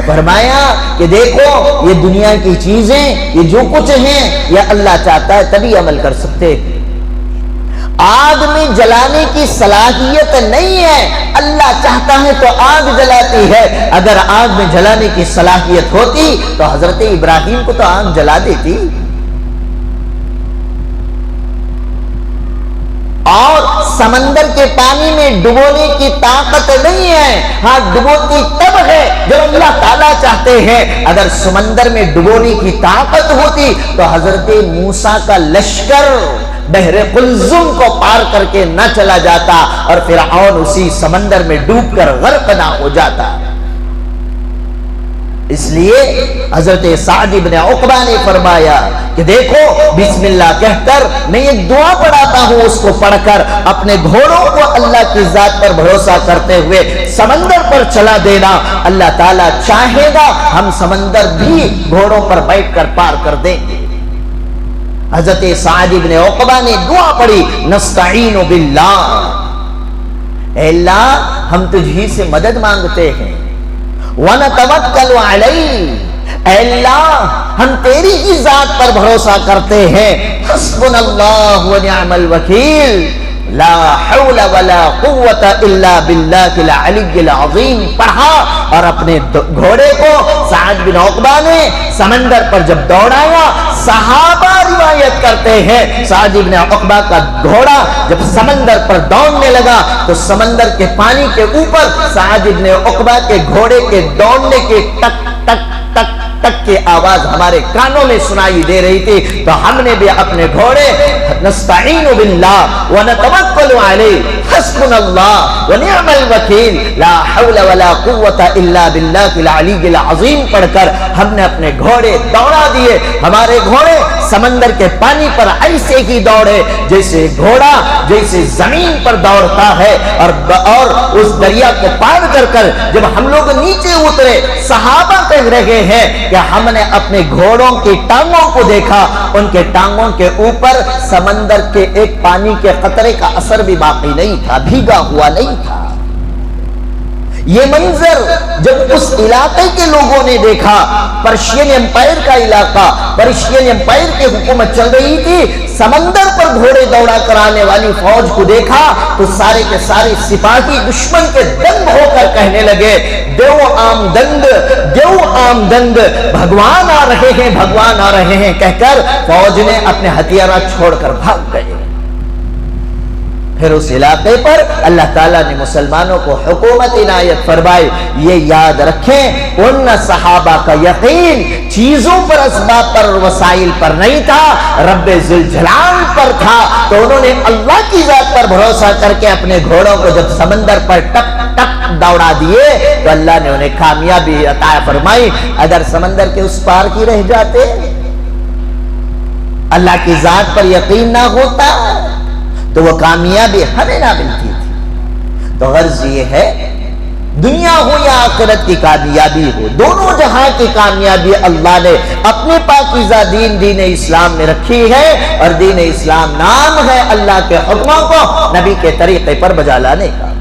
فرمایا کہ دیکھو یہ دنیا کی چیزیں، یہ جو کچھ ہیں یہ اللہ چاہتا ہے تبھی عمل کر سکتے ہیں۔ آگ میں جلانے کی صلاحیت نہیں ہے، اللہ چاہتا ہے تو آگ جلاتی ہے۔ اگر آگ میں جلانے کی صلاحیت ہوتی تو حضرت ابراہیم کو تو آگ جلا دیتی، اور سمندر کے پانی میں ڈبونے کی طاقت نہیں ہے، ہاں ڈبوتی تب ہے جب اللہ تعالیٰ چاہتے ہیں۔ اگر سمندر میں ڈبونے کی طاقت ہوتی تو حضرت موسیٰ کا لشکر بحر قلزم کو پار کر کے نہ چلا جاتا اور فرعون اسی سمندر میں ڈوب کر غرق نہ ہو جاتا۔ اس لیے حضرت سعد بن عقبہ نے فرمایا کہ دیکھو بسم اللہ کہہ کر میں ایک دعا پڑھاتا ہوں، اس کو پڑھ کر اپنے گھوڑوں کو اللہ کی ذات پر بھروسہ کرتے ہوئے سمندر پر چلا دینا، اللہ تعالیٰ چاہے گا ہم سمندر بھی گھوڑوں پر بیٹھ کر پار کر دیں گے۔ حضرت سعد بن عقبہ نے دعا پڑھی، نستعین باللہ، اے اللہ ہم تجھی سے مدد مانگتے ہیں، وَنَتَوَكَّلُ عَلَيْهِ، اے اللہ ہم تیری ہی ذات پر بھروسہ کرتے ہیں، حسبنا اللہ ونعم الوکیل، لا حول ولا قوت الا باللہ العلی العظیم پڑھا، اور اپنے گھوڑے کو سعد بن عقبہ نے سمندر پر جب دوڑایا، صحابہ روایت کرتے ہیں سعد بن عقبہ کا گھوڑا جب سمندر پر دوڑنے لگا تو سمندر کے پانی کے اوپر سعد بن عقبہ کے گھوڑے کے دوڑنے کے ٹک ٹک ٹک ٹک کی آواز ہمارے کانوں میں سنائی دے رہی تھی، تو ہم نے بھی اپنے گھوڑے نستعین باللہ ونتوکل علیہ، حسبنا اللہ ونعم الوکیل، لا حول ولا قوت الا باللہ العلی العظیم پڑھ کر ہم نے اپنے گھوڑے دوڑا دیے۔ ہمارے گھوڑے سمندر کے پانی پر ایسے ہی دوڑے جیسے گھوڑا جیسے زمین پر دوڑتا ہے، اور اس دریا کو پار کر کر جب ہم لوگ نیچے اترے، صحابہ کہہ رہے ہیں کہ ہم نے اپنے گھوڑوں کی ٹانگوں کو دیکھا، ان کے ٹانگوں کے اوپر سمندر کے ایک پانی کے قطرے کا اثر بھی باقی نہیں تھا، بھیگا ہوا نہیں تھا۔ یہ منظر جب اس علاقے کے لوگوں نے دیکھا، پرشین امپائر کا علاقہ، پرشین امپائر کی حکومت چل رہی تھی، سمندر پر گھوڑے دوڑا کر آنے والی فوج کو دیکھا تو سارے کے سارے سپاہی دشمن کے دنگ ہو کر کہنے لگے، دیو آمدند، دیو آمدند، بھگوان آ رہے ہیں، بھگوان آ رہے ہیں کہہ کر فوج نے اپنے ہتھیار چھوڑ کر بھاگ گئے۔ پھر اس علاقے پر اللہ تعالیٰ نے مسلمانوں کو حکومت عنایت فرمائی۔ یہ یاد رکھیں ان صحابہ کا یقین چیزوں پر، اسباب پر اور وسائل پر نہیں تھا، رب ذوالجلال پر تھا، تو انہوں نے اللہ کی ذات پر بھروسہ کر کے اپنے گھوڑوں کو جب سمندر پر ٹک ٹک دوڑا دیے تو اللہ نے انہیں کامیابی عطا فرمائی۔ اگر سمندر کے اس پار کی رہ جاتے، اللہ کی ذات پر یقین نہ ہوتا تو وہ کامیابی ہمیں نہ ملتی تھی۔ تو غرض یہ ہے دنیا ہو یا آخرت کی کامیابی ہو، دونوں جہاں کی کامیابی اللہ نے اپنے پاکیزہ دین اسلام میں رکھی ہے، اور دین اسلام نام ہے اللہ کے حکموں کو نبی کے طریقے پر بجا لانے کا۔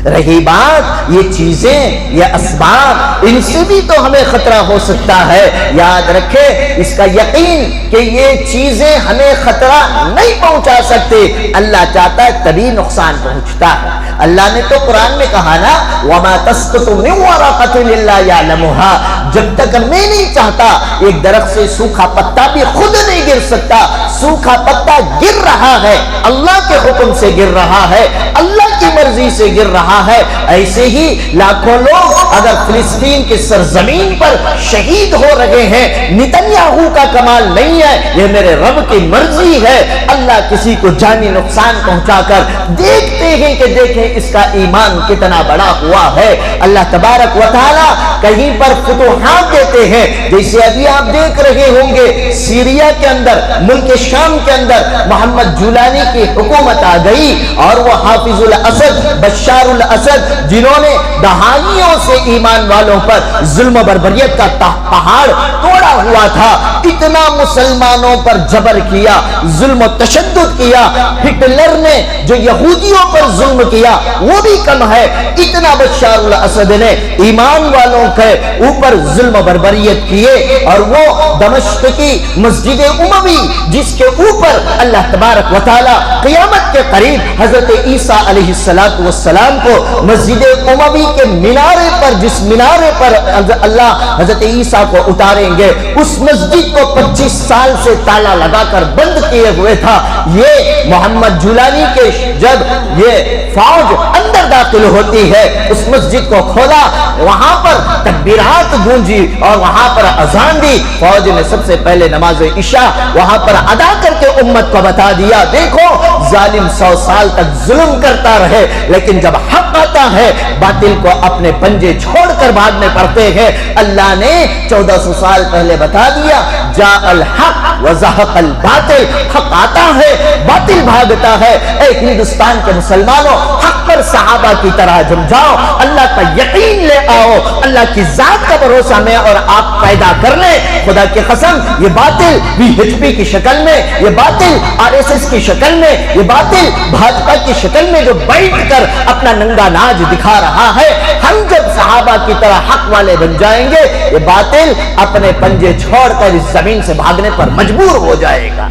رہی بات یہ چیزیں، یہ اسباب، ان سے بھی تو ہمیں خطرہ ہو سکتا ہے، یاد رکھے اس کا یقین کہ یہ چیزیں ہمیں خطرہ نہیں پہنچا سکتے، اللہ چاہتا ہے تبھی نقصان پہنچتا ہے۔ اللہ نے تو قرآن میں کہا نا وَمَا تَسْقُطُ مِنْ وَرَقَةٍ إِلَّا يَعْلَمُهَا، جب تک میں نہیں چاہتا ایک درخت سے سوکھا پتا بھی خود نہیں گر سکتا، سوکھا پتا گر رہا ہے، اللہ کے حکم سے گر رہا ہے، اللہ کی مرضی سے گر رہا ہے، ایسے ہی لاکھوں لوگ اگر فلسطین کی سرزمین پر شہید ہو رہے ہیں، نتنیاہو کا کمال نہیں ہے، یہ میرے رب کی مرضی ہے۔ اللہ کسی کو جانی نقصان پہنچا کر دیکھتے ہیں کہ دیکھیں اس کا ایمان کتنا بڑا ہوا ہے۔ اللہ تبارک و تعالی کہیں پر فتوحات دیتے ہیں، جیسے ابھی آپ دیکھ رہے ہوں گے سیریا کے اندر، ملک شام کے اندر محمد جولانی کی حکومت آ گئی، اور وہ حافظ الاسد، بشار الاسد، جنہوں نے دہائیوں سے ایمان والوں پر ظلم و بربریت کا پہاڑ توڑا ہوا تھا، اتنا مسلمانوں پر جبر کیا، ظلم و تشدد کیا۔ ہٹلر نے جو یہودیوں پر ظلم کیا وہ بھی کم ہے، اتنا بشار الاسد نے ایمان والوں کے اوپر ظلم و بربریت کیے۔ اور وہ دمشق کی مسجد اموی جس کے اوپر اللہ تبارک و تعالی قیامت کے قریب حضرت عیسیٰ علیہ السلام کو مسجد اموی کے منارے پر، جس منارے پر اللہ حضرت عیسیٰ کو اتاریں گے، اس مسجد کو 25 سال سے تالا لگا کر بند کیے ہوئے تھا۔ یہ محمد جولانی کے جب یہ فوج اندر داخل ہوتی ہے، اس مسجد کو کھولا، وہاں پر تکبیرات گونجی اور وہاں پر اذان دی۔ فوج نے سب سے پہلے نماز عشاء وہاں پر ادا کر کے امت کو بتا دیا، دیکھو ظالم 100 سال تک ظلم کرتا رہے، لیکن جب حق آتا ہے باطل کو اپنے پنجے چھوڑ کر بھاگنے پڑتے ہیں۔ اللہ نے 1400 سال پہلے بتا دیا، جاء الحق وزہق الباطل، حق آتا ہے باطل بھاگتا ہے۔ اے ہندوستان کے مسلمانوں، حق پر صحابہ کی طرح جم جاؤ، اللہ کا یقین لے آؤ، اللہ کی ذات کا بھروسہ میں اور آپ پیدا کر لیں۔ خدا کی قسم یہ باطل BHP کی شکل میں، یہ باطل RSS کی شکل میں، یہ باطل بھاجپا کی شکل میں جو بیٹھ کر اپنا ننگا ناج دکھا رہا ہے، ہم جب صحابہ کی طرح حق والے بن جائیں گے، یہ باطل اپنے پنجے چھوڑ کر اس زمین سے بھاگنے پر مجبور ہو جائے گا۔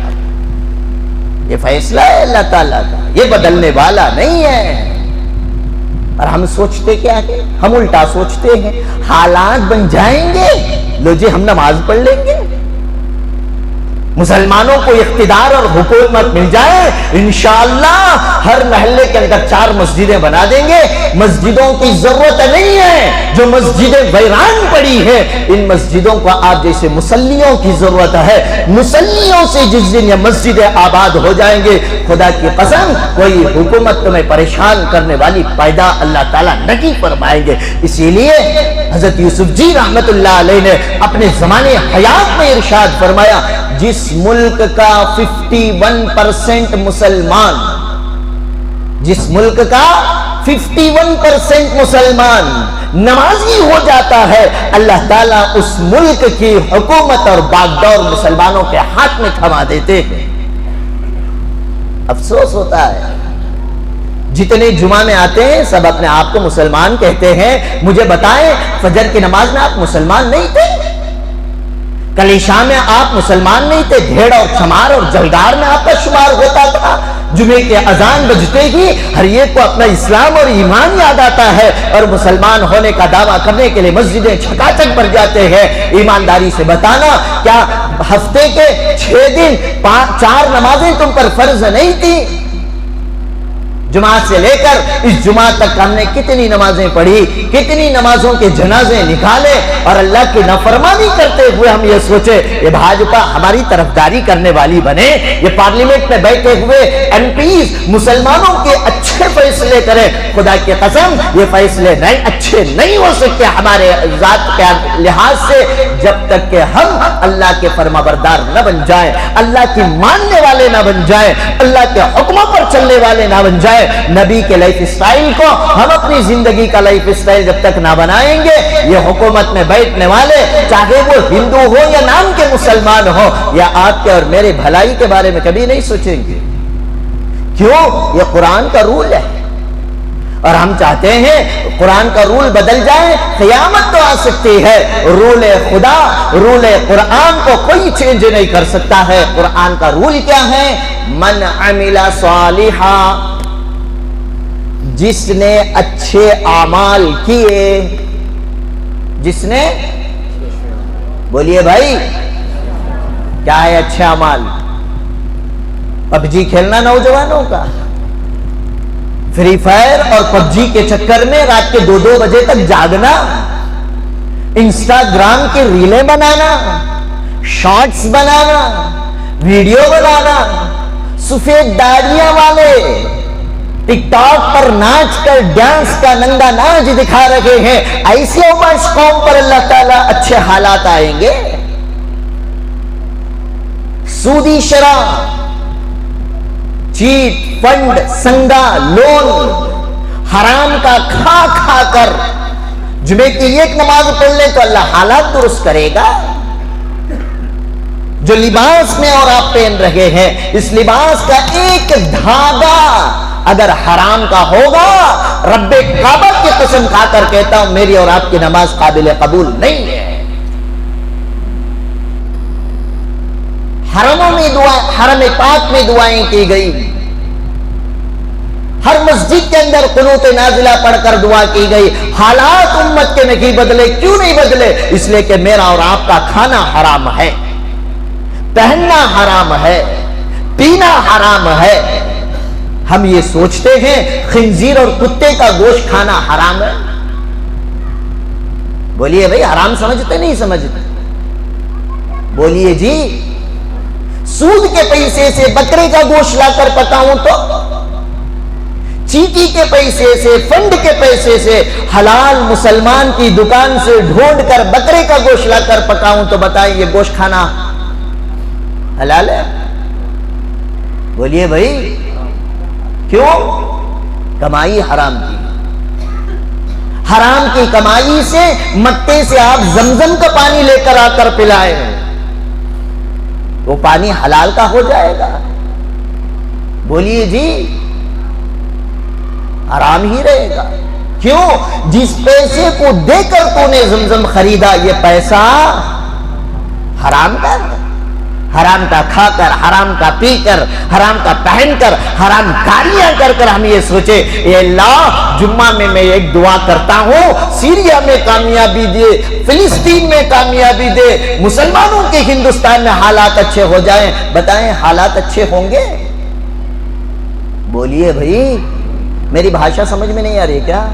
یہ فیصلہ ہے اللہ تعالیٰ کا، یہ بدلنے والا نہیں ہے۔ اور ہم سوچتے کیا ہے؟ ہم الٹا سوچتے ہیں، حالات بن جائیں گے، لو جی ہم نماز پڑھ لیں گے، مسلمانوں کو اقتدار اور حکومت مل جائے، انشاءاللہ ہر محلے کے اندر 4 مسجدیں بنا دیں گے۔ مسجدوں کی ضرورت نہیں ہے، جو مسجدیں ویران پڑی ہیں ان مسجدوں کو آپ جیسے مصلیوں کی ضرورت ہے۔ مصلیوں سے جس دن یہ مسجدیں آباد ہو جائیں گے، خدا کی قسم کوئی حکومت تمہیں پریشان کرنے والی پیدا اللہ تعالیٰ نہیں فرمائیں گے۔ اسی لیے حضرت یوسف جی رحمت اللہ علیہ نے اپنے زمانے حیات میں ارشاد فرمایا، جس ملک کا 51% مسلمان، جس ملک کا 51% مسلمان نمازی ہو جاتا ہے، اللہ تعالیٰ اس ملک کی حکومت اور باغدور مسلمانوں کے ہاتھ میں تھما دیتے ہیں۔ افسوس ہوتا ہے جتنے جمعہ میں آتے ہیں سب اپنے آپ کو مسلمان کہتے ہیں، مجھے بتائیں فجر کی نماز میں آپ مسلمان نہیں تھے؟ کلیشا میں آپ مسلمان نہیں تھے؟ بھیڑ اور چمار اور جلدار میں آپ کا شمار ہوتا تھا؟ جمعے کے اذان بجتے ہی ہر ایک کو اپنا اسلام اور ایمان یاد آتا ہے اور مسلمان ہونے کا دعویٰ کرنے کے لیے مسجدیں چھکا چھک بھر جاتے ہیں۔ ایمانداری سے بتانا، کیا ہفتے کے 6 دن 4 نمازیں تم پر فرض نہیں تھی؟ جمعہ سے لے کر اس جمعہ تک ہم نے کتنی نمازیں پڑھی، کتنی نمازوں کے جنازے نکالے، اور اللہ کی نافرمانی کرتے ہوئے ہم یہ سوچے یہ بھاجپا ہماری طرفداری کرنے والی بنے، یہ پارلیمنٹ میں بیٹھے ہوئے MPs مسلمانوں کے اچھے فیصلے کریں۔ خدا کی قسم یہ فیصلے اچھے نہیں ہو سکتے ہمارے ذات کے لحاظ سے جب تک کہ ہم اللہ کے فرمانبردار نہ بن جائیں، اللہ کی ماننے والے نہ بن جائیں، اللہ کے حکموں پر چلنے والے نہ بن جائیں۔ نبی کے لائف اسٹائل کو ہم اپنی زندگی کا لائف اسٹائل جب تک نہ بنائیں گے، یہ حکومت میں بیٹھنے والے چاہے وہ ہندو ہو یا نام کے مسلمان ہو، یا آپ کے اور میرے بھلائی کے بارے میں کبھی نہیں سوچیں گے۔ کیوں؟ یہ قرآن کا رول ہے، اور ہم چاہتے ہیں قرآن کا رول بدل جائے، قیامت تو آ سکتی ہے، رول خدا، رول قرآن کو کوئی چینج نہیں کر سکتا ہے۔ قرآن کا رول کیا ہے؟ من عمل صالحا، جس نے اچھے اعمال کیے، جس نے، بولیے بھائی کیا ہے اچھے اعمال؟ پب جی کھیلنا نوجوانوں کا، فری فائر اور پب جی کے چکر میں رات کے 2-2 بجے تک جاگنا، انسٹاگرام کی ریلیں بنانا، شارٹس بنانا، ویڈیو بنانا، سفید داڑیاں والے ٹک ٹاک پر ناچ کر ڈانس کا ننگا ناچ دکھا رہے ہیں، ایسے اس قوم پر اللہ تعالیٰ اچھے حالات آئیں گے؟ سودی شراب، چیٹ فنڈ، سنگا، لون، حرام کا کھا کھا کر جمعے کی ایک نماز پڑھ لیں تو اللہ حالات درست کرے گا۔ جو لباس میں اور آپ پہن رہے ہیں، اس لباس کا ایک دھاگا اگر حرام کا ہوگا، رب کعبہ کی قسم کھا کر کہتا ہوں میری اور آپ کی نماز قابل قبول نہیں ہے۔ حرموں میں حرم پاک میں دعائیں کی گئی، ہر مسجد کے اندر قنوت نازلہ پڑھ کر دعا کی گئی، حالات امت کے نہیں بدلے۔ کیوں نہیں بدلے؟ اس لیے کہ میرا اور آپ کا کھانا حرام ہے، پہننا حرام ہے، پینا حرام ہے۔ ہم یہ سوچتے ہیں خنزیر اور کتے کا گوشت کھانا حرام ہے۔ بولیے بھائی، حرام سمجھتے نہیں سمجھتے؟ بولیے جی، سود کے پیسے سے بکرے کا گوشت لا کر پکاؤں تو، چیٹی کے پیسے سے، فنڈ کے پیسے سے حلال مسلمان کی دکان سے ڈھونڈ کر بکرے کا گوشت لا کر پکاؤں تو بتائیں یہ گوشت کھانا حلال ہے؟ بولیے بھائی، کیوں؟ کمائی حرام کی، حرام کی کمائی سے مٹے سے آپ زمزم کا پانی لے کر آ کر پلائیں، وہ پانی حلال کا ہو جائے گا؟ بولیے جی، حرام ہی رہے گا۔ کیوں؟ جس پیسے کو دے کر تو نے زمزم خریدا، یہ پیسہ حرام کا ہے، حرام کا کھا کر، حرام کا پی کر، حرام کا پہن کر، حرام کاریاں کر کر ہم یہ سوچے اے اللہ جمعہ میں ایک دعا کرتا ہوں سیریا میں کامیابی دے، فلسطین میں کامیابی دے، مسلمانوں کے ہندوستان میں حالات اچھے ہو جائیں۔ بتائیں حالات اچھے ہوں گے؟ بولیے بھائی، میری بھاشا سمجھ میں نہیں آ رہی کیا؟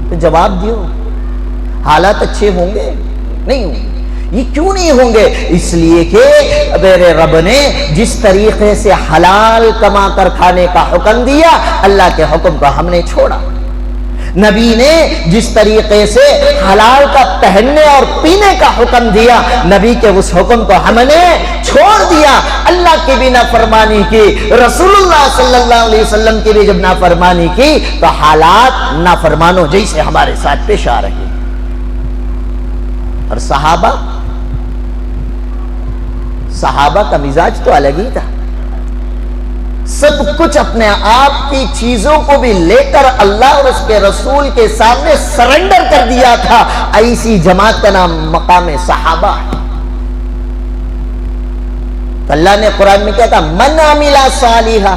تو جواب دیو، حالات اچھے ہوں گے؟ نہیں ہوں گے۔ یہ کیوں نہیں ہوں گے؟ اس لیے کہ میرے رب نے جس طریقے سے حلال کما کر کھانے کا حکم دیا، اللہ کے حکم کو ہم نے چھوڑا۔ نبی نے جس طریقے سے حلال کا پہننے اور پینے کا حکم دیا، نبی کے اس حکم کو ہم نے چھوڑ دیا۔ اللہ کی بھی نافرمانی کی، رسول اللہ صلی اللہ علیہ وسلم کی بھی جب نافرمانی کی تو حالات نافرمانوں جیسے ہمارے ساتھ پیش آ رہے۔ اور صحابہ کا مزاج تو الگ ہی تھا، سب کچھ اپنے آپ کی چیزوں کو بھی لے کر اللہ اور اس کے رسول کے سامنے سرنڈر کر دیا تھا۔ ایسی جماعت کا نام مقام صحابہ ہے۔ تو اللہ نے قرآن میں کیا کہا؟ من عمل صالحا،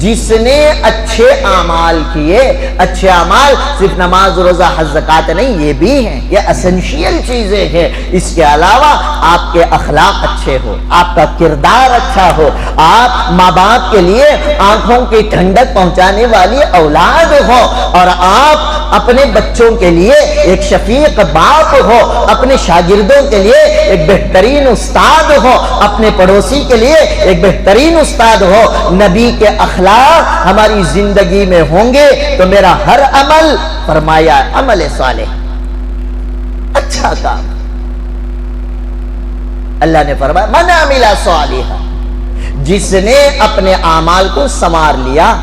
جس نے اچھے اعمال کیے۔ اچھے اعمال صرف نماز روزہ حج زکات نہیں، یہ بھی ہیں، یہ اسینشیل چیزیں ہیں۔ اس کے علاوہ آپ کے اخلاق اچھے ہو، آپ کا کردار اچھا ہو، آپ ماں باپ کے لیے آنکھوں کی ٹھنڈک پہنچانے والی اولاد ہو، اور آپ اپنے بچوں کے لیے ایک شفیق باپ ہو، اپنے شاگردوں کے لیے ایک بہترین استاد ہو، اپنے پڑوسی کے لیے ایک بہترین استاد ہو۔ نبی کے اخلاق ہماری زندگی میں ہوں گے تو میرا ہر عمل، فرمایا عمل صالح، اچھا کام۔ اللہ نے فرمایا من عمل صالحا، جس نے اپنے اعمال کو سنوار لیا،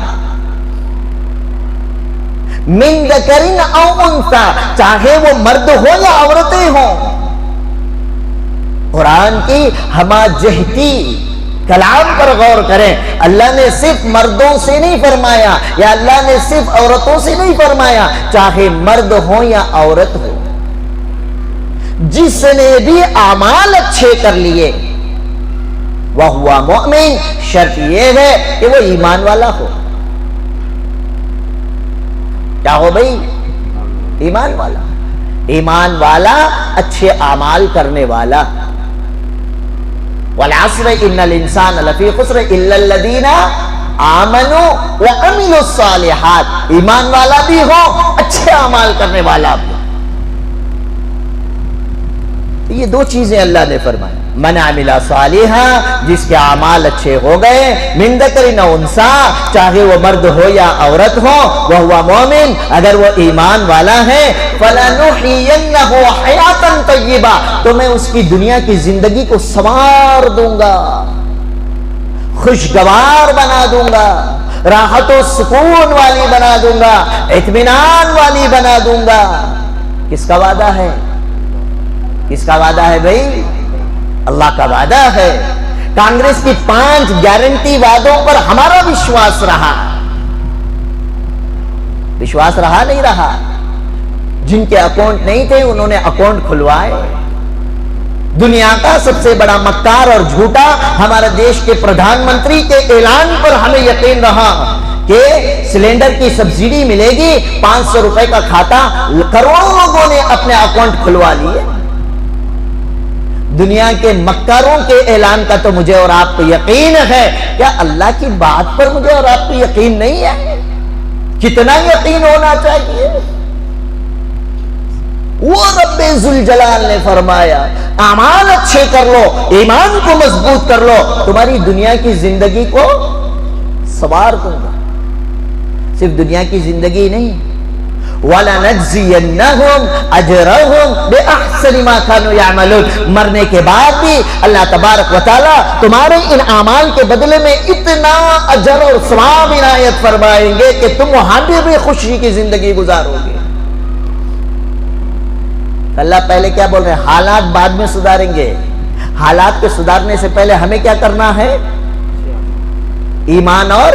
من ذکر او انثی، چاہے وہ مرد ہو یا عورتیں ہوں۔ قرآن کی ہمہ جہتی کلام پر غور کریں، اللہ نے صرف مردوں سے نہیں فرمایا، یا اللہ نے صرف عورتوں سے نہیں فرمایا، چاہے مرد ہو یا عورت ہو، جس نے بھی اعمال اچھے کر لیے وَهُوَ مُؤْمِن، شرط یہ ہے کہ وہ ایمان والا ہو۔ کیا ہو بھئی؟ ایمان والا، ایمان والا، اچھے اعمال کرنے والا۔ وَالْعَصْرِ إِنَّ الْإِنسَانَ لَفِي خُسْرٍ إِلَّا الَّذِينَ آمَنُوا وَعَمِلُوا الصَّالِحَاتِ، ایمان والا بھی ہو، اچھے اعمال کرنے والا بھی۔ یہ دو چیزیں اللہ نے فرمائی، من عمل صالحا، جس کے اعمال اچھے ہو گئے، من ذکر و انثی، چاہے وہ مرد ہو یا عورت ہو، وہو مومن، اگر وہ ایمان والا ہے، فلنحینہ حیاتا طیبہ، تو میں اس کی دنیا کی زندگی کو سنوار دوں گا، خوشگوار بنا دوں گا، راحت و سکون والی بنا دوں گا، اطمینان والی بنا دوں گا۔ کس کا وعدہ ہے؟ کس کا وعدہ ہے بھائی؟ اللہ کا وعدہ ہے۔ کانگریس کی 5 گارنٹی وعدوں پر ہمارا وشواس رہا، وشواس رہا نہیں رہا؟ جن کے اکاؤنٹ نہیں تھے انہوں نے اکاؤنٹ کھلوائے۔ دنیا کا سب سے بڑا مکار اور جھوٹا ہمارے دیش کے پردھان منتری کے اعلان پر ہمیں یقین رہا کہ سلنڈر کی سبسڈی ملے گی، 500 روپے کا کھاتا، کروڑوں لوگوں نے اپنے اکاؤنٹ کھلوا لیے۔ دنیا کے مکاروں کے اعلان کا تو مجھے اور آپ کو یقین ہے، کیا اللہ کی بات پر مجھے اور آپ کو یقین نہیں ہے؟ کتنا یقین ہونا چاہیے؟ وہ رب ذوالجلال نے فرمایا اعمال اچھے کر لو، ایمان کو مضبوط کر لو، تمہاری دنیا کی زندگی کو سنوار دوں گا۔ صرف دنیا کی زندگی نہیں، وَلَنَجْزِيَنَّهُمْ أَجْرَهُمْ بِأَحْسَنِ مَا كَانُوا يَعْمَلُونَ، مرنے کے بعد بھی اللہ تبارک و تعالی تمہارے ان اعمال کے بدلے میں اتنا اجر اور ثواب عنایت فرمائیں گے کہ تم وہاں بھی خوشی کی زندگی گزارو گے۔ اللہ پہلے کیا بول رہے ہیں؟ حالات بعد میں سدھاریں گے، حالات کے سدھارنے سے پہلے ہمیں کیا کرنا ہے؟ ایمان اور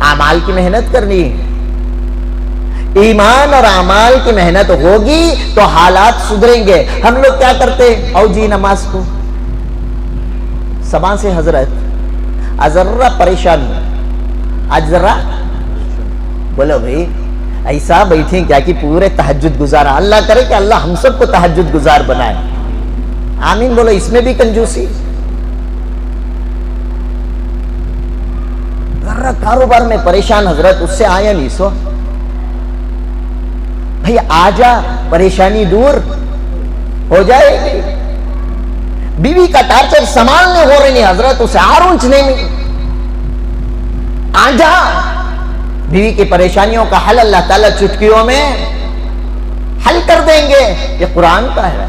اعمال کی محنت کرنی ہے۔ ایمان اور اعمال کی محنت ہوگی تو حالات سدھریں گے۔ ہم لوگ کیا کرتے؟ او جی نماز کو سما سے حضرت ذرا پریشان ہوں، آج ذرا بولو بھائی ایسا بیٹھیں کیا کہ پورے تہجد گزارا؟ اللہ کرے کہ اللہ ہم سب کو تہجد گزار بنائے، آمین بولو۔ اس میں بھی کنجوسی، ذرا کاروبار میں پریشان حضرت، اس سے آیا نہیں سو بھئی، آجا پریشانی دور ہو جائے گی۔ بیوی کا ٹارچر سنبھالنے ہو رہی نہیں حضرت، اسے آرونچنے میں آجا، بیوی کی پریشانیوں کا حل اللہ تعالیٰ چٹکیوں میں حل کر دیں گے۔ یہ قرآن کا ہے۔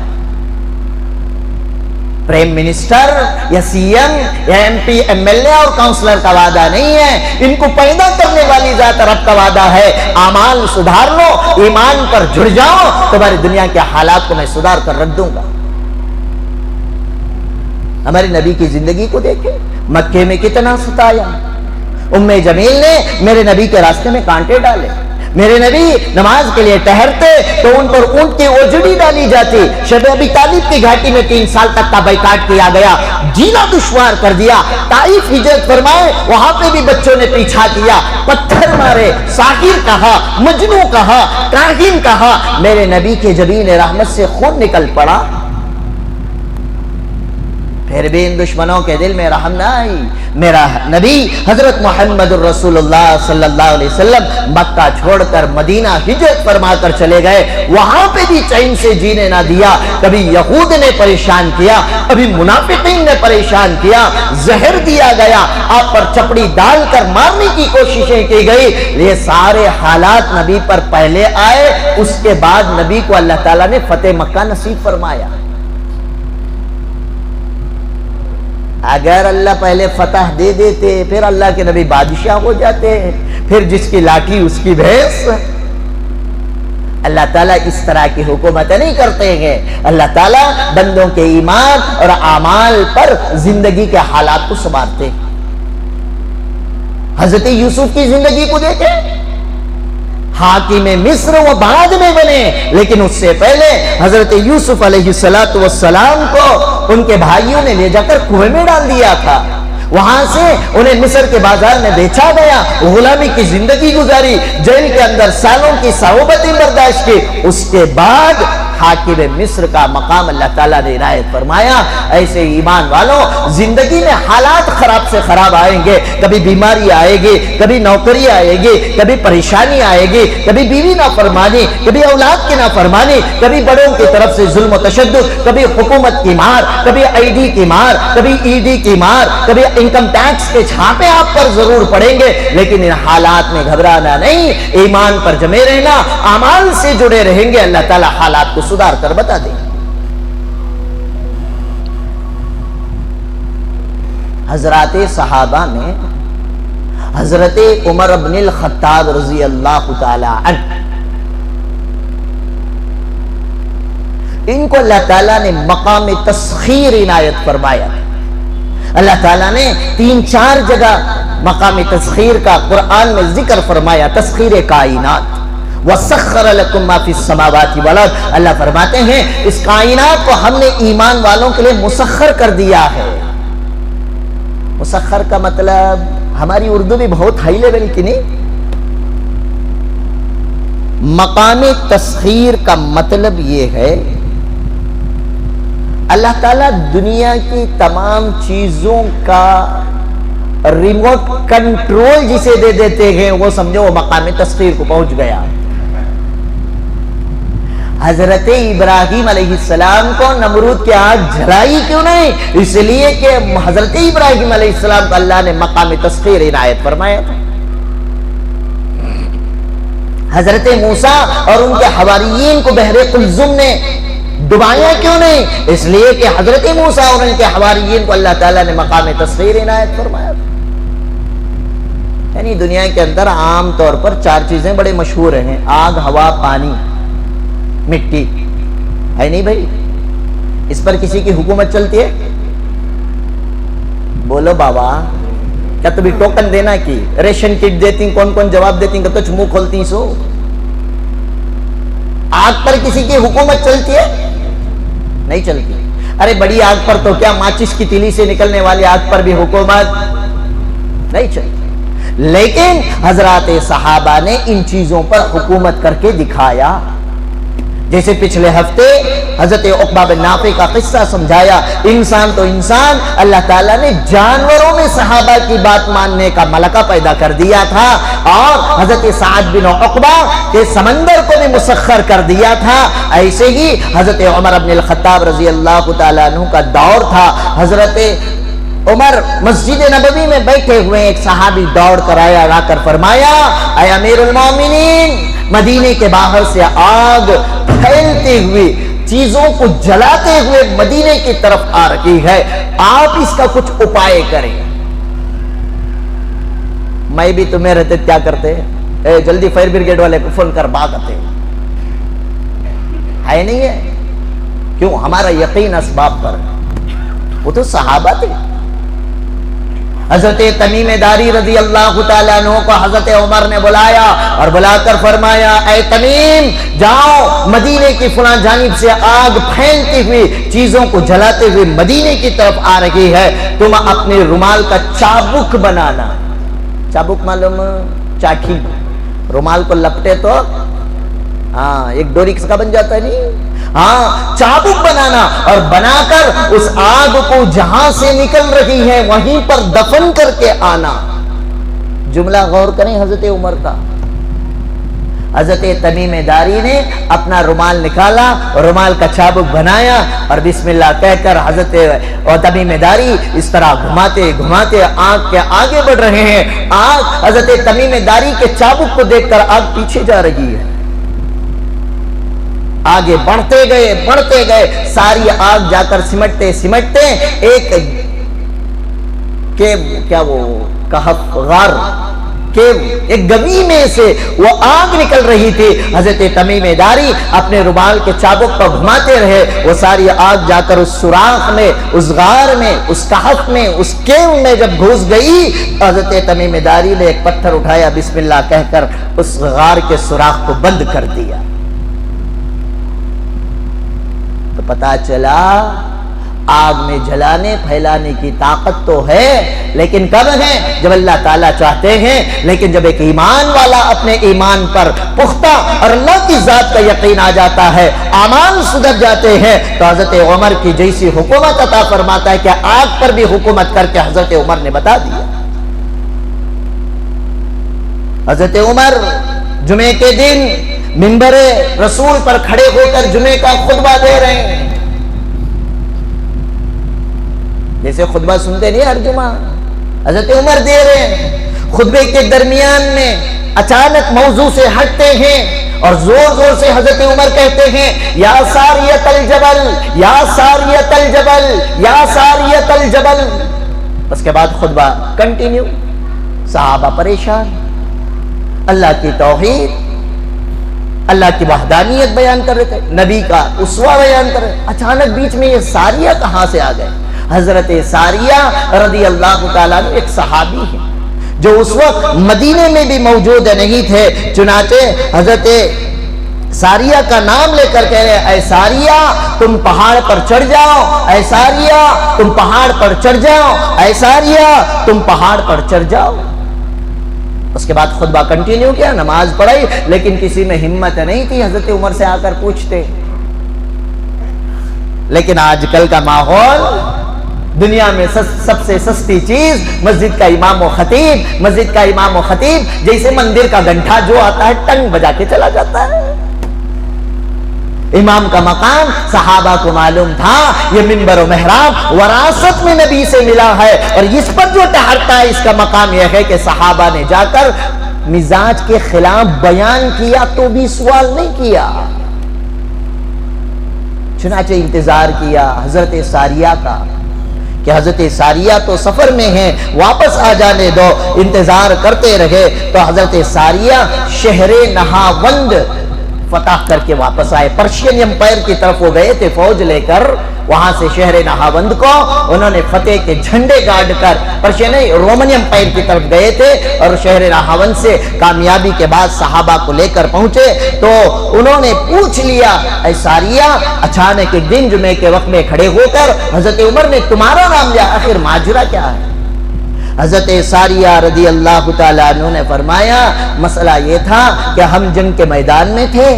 پرائم منسٹر یا سی ایم یا M P M L A اور کاؤنسلر کا وعدہ نہیں ہے، ان کو پیدا کرنے والی ذات رب کا وعدہ ہے۔ اعمال سدھار لو، ایمان پر جڑ جاؤ، تمہاری دنیا کے حالات کو میں سدھار کر رکھ دوں گا۔ ہمارے نبی کی زندگی کو دیکھیں، مکے میں کتنا ستایا۔ ام جمیل نے میرے نبی کے راستے میں کانٹے ڈالے، میرے نبی نماز کے لیے ٹہرتے تو ان پر اونٹ کی اوجڑی ڈالی جاتی۔ شب ابی طالب کی گھاٹی میں 3 سال تک کا بائیکاٹ کیا گیا، جینا دشوار کر دیا۔ طائف ہجرت فرمائے، وہاں پہ بھی بچوں نے پیچھا کیا، پتھر مارے، ساحر کہا، مجنو کہا، کاہن کہا۔ میرے نبی کے جبین رحمت سے خون نکل پڑا، پھر بھی ان دشمنوں کے دل میں رحم نہ آئی۔ میرا نبی حضرت محمد الرسول اللہ صلی اللہ علیہ وسلم مکہ چھوڑ کر مدینہ ہجرت فرما کر چلے گئے، وہاں پہ بھی چین سے جینے نہ دیا۔ کبھی یہود نے پریشان کیا، کبھی منافقین نے پریشان کیا، زہر دیا گیا، آپ پر چپڑی ڈال کر مارنے کی کوششیں کی گئی۔ یہ سارے حالات نبی پر پہلے آئے، اس کے بعد نبی کو اللہ تعالیٰ نے فتح مکہ نصیب فرمایا۔ اگر اللہ پہلے فتح دے دیتے پھر اللہ کے نبی بادشاہ ہو جاتے، پھر جس کی لاٹھی اس کی بھینس۔ اللہ تعالیٰ اس طرح کی حکومت نہیں کرتے ہیں۔ اللہ تعالیٰ بندوں کے ایمان اور اعمال پر زندگی کے حالات کو سنوارتے۔ حضرت یوسف کی زندگی کو دیکھیں، حاکم مصر وہ بعد میں بنے، لیکن اس سے پہلے حضرت یوسف علیہ السلام کو ان کے بھائیوں نے لے جا کر کنویں میں ڈال دیا تھا، وہاں سے انہیں مصر کے بازار میں بیچا گیا، غلامی کی زندگی گزاری، جیل کے اندر سالوں کی صعوبتیں برداشت کی۔ اس کے بعد حاکم مصر کا مقام اللہ تعالیٰ نے عنایت فرمایا۔ ایسے ایمان والوں، زندگی میں حالات خراب سے خراب آئیں گے، کبھی بیماری آئے گی، کبھی نوکری آئے گی، کبھی پریشانی آئے گی، کبھی بیوی نافرمانی، کبھی اولاد کی نافرمانی، کبھی بڑوں کی طرف سے ظلم و تشدد، کبھی حکومت کی مار، کبھی آئی ڈی کی مار، کبھی ای ڈی کی مار، کبھی انکم ٹیکس کے چھاپے آپ پر ضرور پڑیں گے، لیکن ان حالات میں گھبرانا نہیں، ایمان پر جمے رہنا، اعمال سے جڑے رہیں گے، اللہ تعالیٰ حالات کو سدھار کر بتا دیں گے۔ حضرات صحابہ میں حضرت عمر بن الخطاب رضی اللہ تعالی عنہ، ان کو اللہ تعالیٰ نے مقام تسخیر عنایت فرمایا۔ اللہ تعالیٰ نے 3-4 جگہ مقام تسخیر کا قرآن میں ذکر فرمایا، تسخیر کائنات۔ وَسَخَّرَ لَكُم مَّا فِي السَّمَاوَاتِ وَالْأَرْضِ، اللہ فرماتے ہیں اس کائنات کو ہم نے ایمان والوں کے لیے مسخر کر دیا ہے۔ مسخر کا مطلب، ہماری اردو بھی بہت ہائی لیول کی نہیں، مقام تسخیر کا مطلب یہ ہے اللہ تعالیٰ دنیا کی تمام چیزوں کا ریموٹ کنٹرول جسے دے دیتے ہیں، وہ سمجھو وہ مقام تسخیر کو پہنچ گیا۔ حضرت ابراہیم علیہ السلام کو نمرود کی آگ جلائی کیوں نہیں؟ اس لیے کہ حضرت ابراہیم علیہ السلام کو اللہ نے مقام تسخیر عنایت فرمایا تھا۔ حضرت موسیٰ اور ان کے حواریین کو بحر قلزم نے ڈبایا کیوں نہیں؟ اس لیے کہ حضرت موسیٰ اور ان کے حواریین کو اللہ تعالیٰ نے مقام تسخیر عنایت فرمایا تھا۔ یعنی دنیا کے اندر عام طور پر 4 چیزیں بڑے مشہور ہیں: آگ، ہوا، پانی، مٹی، ہے نہیں بھائی؟ اس پر کسی کی حکومت چلتی ہے؟ بولو بابا، کیا تمہیں ٹوکن دینا کی ریشن کٹ دیتی؟ کون کون جواب دیتی کہ تجھ منہ کھولتی سو؟ آگ پر کسی کی حکومت چلتی ہے؟ نہیں چلتی۔ ارے بڑی آگ پر تو کیا، ماچس کی تیلی سے نکلنے والی آگ پر بھی حکومت نہیں چلتی۔ لیکن حضرات صحابہ نے ان چیزوں پر حکومت کر کے دکھایا۔ جیسے پچھلے ہفتے حضرت عقبہ بن نافع کا قصہ سمجھایا، انسان تو انسان، اللہ تعالیٰ نے جانوروں میں صحابہ کی بات ماننے کا ملکہ پیدا کر دیا تھا، اور حضرت سعد بن عقبہ کے سمندر کو بھی مسخر کر دیا تھا۔ ایسے ہی حضرت عمر بن الخطاب رضی اللہ تعالیٰ عنہ کا دور تھا۔ حضرت عمر مسجد نبوی میں بیٹھے ہوئے، ایک صحابی دوڑ کر آیا، لا کر فرمایا: اے امیر المومنین، مدینے کے باہر سے آگ پھیلتے ہوئے، چیزوں کو جلاتے ہوئے مدینے کی طرف آ رہی ہے، آپ اس کا کچھ اپائے کریں۔ میں بھی تمہیں رہتے کیا کرتے؟ جلدی فائر بریگیڈ والے کو فون کر بھاگتے، ہے نہیں ہے؟ کیوں؟ ہمارا یقین اسباب پر۔ وہ تو صحابہ تھے۔ حضرت تمیم داری رضی اللہ تعالیٰ عنہ کو حضرت عمر نے بلایا اور بلا کر فرمایا: اے تمیم، جاؤ، مدینے کی فلاں جانب سے آگ پھیلتی ہوئی، چیزوں کو جلاتے ہوئے مدینے کی طرف آ رہی ہے، تم اپنے رومال کا چابک بنانا۔ چابک معلوم؟ چاٹھی۔ رومال کو لپٹے تو ایک ڈوری کا بن جاتا ہے نہیں؟ چابک بنانا، اور بنا کر اس آگ کو جہاں سے نکل رہی ہے وہیں پر دفن کر کے آنا۔ جملہ غور کریں حضرت عمر کا۔ حضرت تمیم داری نے اپنا رومال نکالا، رومال کا چابک بنایا، اور بسم اللہ کہہ کر حضرت تمیم داری اس طرح گھماتے گھماتے آگ کے آگے بڑھ رہے ہیں۔ آگ، حضرت تمیم داری کے چابک کو دیکھ کر آگ پیچھے جا رہی ہے۔ آگے بڑھتے گئے، ساری آگ جا کر سمٹتے ایک کہف غار کے ایک گوی میں سے وہ آگ نکل رہی تھی۔ حضرت تمیم داری اپنے رومال کے چابک پر گھماتے رہے، وہ ساری آگ جا کر اس سوراخ میں، اس غار میں، اس کہف میں، اس کیو میں جب گھس گئی، حضرت تمیم داری نے ایک پتھر اٹھایا، بسم اللہ کہہ کر اس غار کے سوراخ کو بند کر دیا۔ تو پتا چلا آگ میں جلانے پھیلانے کی طاقت تو ہے، لیکن کب ہے؟ جب اللہ تعالیٰ چاہتے ہیں۔ لیکن جب ایک ایمان والا اپنے ایمان پر پختہ اور اللہ کی ذات کا یقین آ جاتا ہے، اعمال سدھر جاتے ہیں، تو حضرت عمر کی جیسی حکومت عطا فرماتا ہے کہ آگ پر بھی حکومت کر کے حضرت عمر نے بتا دیا۔ حضرت عمر جمعے کے دن منبر رسول پر کھڑے ہو کر جمعے کا خطبہ دے رہے ہیں۔ جیسے خطبہ سنتے نہیں ہر جمعہ، حضرت عمر دے رہے ہیں۔ خطبے کے درمیان میں اچانک موضوع سے ہٹتے ہیں اور زور زور سے حضرت عمر کہتے ہیں، یا ساریت الجبل، یا ساریت الجبل، یا ساریت الجبل۔ اس کے بعد خطبہ کنٹینیو۔ صحابہ پریشان، اللہ کی توحید، اللہ کی وحدانیت بیان کر رہے تھے، نبی کا اسوہ بیان کر رہے، اچانک بیچ میں یہ ساریہ کہاں سے آ گئے؟ حضرت ساریہ رضی اللہ تعالیٰ عنہ ایک صحابی ہے جو اس وقت مدینے میں بھی موجود نہیں تھے، چنانچہ حضرت ساریہ کا نام لے کر کہہ رہے، اے ساریہ تم پہاڑ پر چڑھ جاؤ، اے ساریہ تم پہاڑ پر چڑھ جاؤ، اے ساریہ تم پہاڑ پر چڑھ جاؤ۔ اس کے بعد خطبہ کنٹینیو کیا، نماز پڑھائی، لیکن کسی میں ہمت نہیں تھی حضرت عمر سے آ کر پوچھتے۔ لیکن آج کل کا ماحول، دنیا میں سب سے سستی چیز مسجد کا امام و خطیب، مسجد کا امام و خطیب جیسے مندر کا گھنٹا جو آتا ہے ٹنگ بجا کے چلا جاتا ہے۔ امام کا مقام صحابہ کو معلوم تھا، یہ منبر و محراب وراثت میں نبی سے ملا ہے، اور اس پر جو ٹہرتا ہے اس کا مقام یہ ہے کہ صحابہ نے جا کر مزاج کے خلاف بیان کیا تو بھی سوال نہیں کیا، چنانچہ انتظار کیا حضرت ساریہ کا کہ حضرت ساریہ تو سفر میں ہیں، واپس آ جانے دو۔ انتظار کرتے رہے تو حضرت ساریہ شہر نہاوند فتح کر کے واپس آئے۔ پرشین امپائر کی طرف وہ گئے تھے فوج لے کر، وہاں سے شہر نہاوند کو انہوں نے فتح کے جھنڈے گاڑ کر پرشین رومن امپائر کی طرف گئے تھے، اور شہر نہاوند سے کامیابی کے بعد صحابہ کو لے کر پہنچے تو انہوں نے پوچھ لیا، اے ساریہ اچانک ایک دن جمعے کے وقت میں کھڑے ہو کر حضرت عمر نے تمہارا نام لیا، آخر ماجرا کیا ہے؟ حضرت ساریہ رضی اللہ تعالیٰ عنہ نے فرمایا، مسئلہ یہ تھا کہ ہم جنگ کے میدان میں تھے،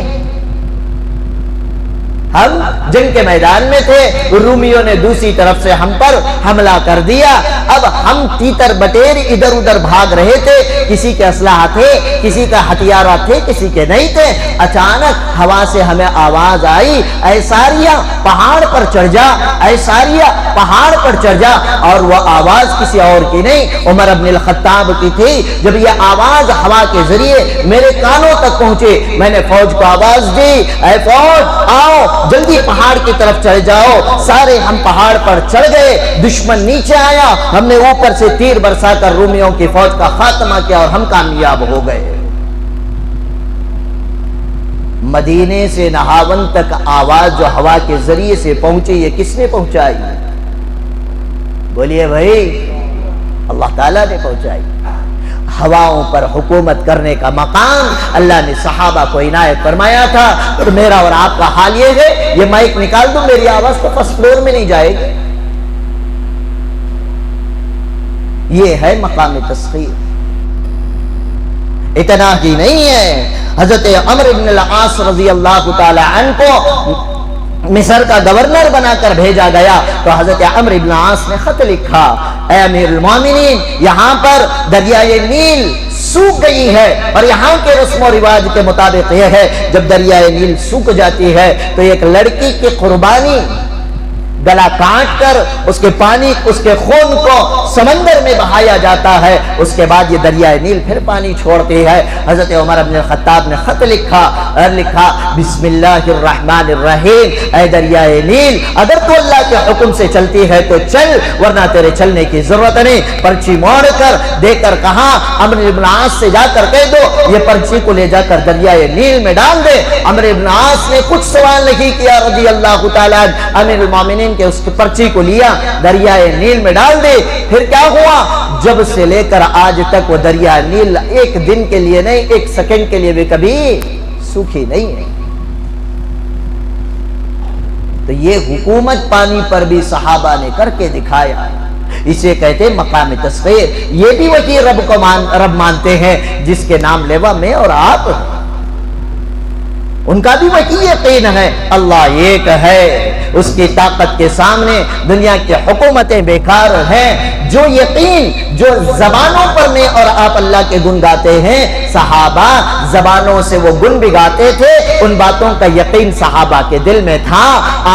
ہم جنگ کے میدان میں تھے، رومیوں نے دوسری طرف سے ہم پر حملہ کر دیا، اب ہم تیتر بٹیر ادھر ادھر بھاگ رہے تھے، کسی کے اسلحہ تھے، کسی کا ہتھیارات تھے، کسی کے نہیں تھے، اچانک ہوا سے ہمیں آواز آئی، اے ساریہ پہاڑ پر چڑھ جا، اے ساریہ پہاڑ پر چڑھ جا، اور وہ آواز کسی اور کی نہیں عمر بن الخطاب کی تھی۔ جب یہ آواز ہوا کے ذریعے میرے کانوں تک پہنچے، میں نے فوج کو آواز دی، اے فوج آؤ جلدی پہاڑ کی طرف چڑھ جاؤ۔ سارے ہم پہاڑ پر چڑھ گئے، دشمن نیچے آیا، ہم نے اوپر سے تیر برسا کر رومیوں کی فوج کا خاتمہ کیا اور ہم کامیاب ہو گئے۔ مدینے سے نہاون تک آواز جو ہوا کے ذریعے سے پہنچی، یہ کس نے پہنچائی؟ بولیے بھائی، اللہ تعالیٰ نے پہنچائی۔ ہواؤں پر حکومت کرنے کا مقام اللہ نے صحابہ کو عنایت فرمایا تھا، اور میرا اور آپ کا حال یہ ہے، یہ مائک نکال دوں میری آواز تو فرسٹ فلور میں نہیں جائے گی۔ یہ ہے مقام تسخیر۔ اتنا ہی نہیں ہے، حضرت عمرو بن العاص رضی اللہ تعالی عنہ کو مصر کا گورنر بنا کر بھیجا گیا، تو حضرت عمرو بن العاص نے خط لکھا، اے امیر المومنین، یہاں پر دریائے نیل سوکھ گئی ہے، اور یہاں کے رسم و رواج کے مطابق یہ ہے جب دریائے نیل سوکھ جاتی ہے تو ایک لڑکی کی قربانی گلا کاٹ کر اس کے پانی، اس کے خون کو سمندر میں بہایا جاتا ہے، اس کے بعد یہ دریائے نیل پھر پانی چھوڑتی ہے۔ حضرت عمر بن الخطاب نے خط لکھا، بسم اللہ الرحمن الرحیم، اے دریائے نیل اگر تو اللہ کے حکم سے چلتی ہے تو چل، ورنہ تیرے چلنے کی ضرورت نہیں۔ پرچی موڑ کر دے کر کہا، عمرو بن العاص سے جا کر کہہ دو یہ پرچی کو لے جا کر دریائے نیل میں ڈال دے۔ عمرو بن العاص نے کچھ سوال نہیں کیا رضی اللہ تعالیٰ عنہ، امیر المومنین کہ اس کی پرچی کو لیا، دریائے نیل میں ڈال دی۔ پھر کیا ہوا؟ جب سے لے کر آج تک وہ دریائے نیل ایک دن کے لیے نہیں، ایک سیکنڈ کے لیے بھی کبھی سوکھی نہیں ہے۔ تو یہ حکومت پانی پر بھی صحابہ نے کر کے دکھایا. اسے کہتے مقام تصغیر. یہ بھی وہی رب کو رب مانتے ہیں جس کے نام لیوا میں اور آپ. ان کا بھی وہی یقین ہے اللہ ایک ہے. اس کی طاقت کے سامنے دنیا کی حکومتیں بیکار ہیں. جو یقین جو زبانوں پر میں اور آپ اللہ کے گن گاتے ہیں، صحابہ زبانوں سے وہ گن بھی گاتے تھے، ان باتوں کا یقین صحابہ کے دل میں تھا.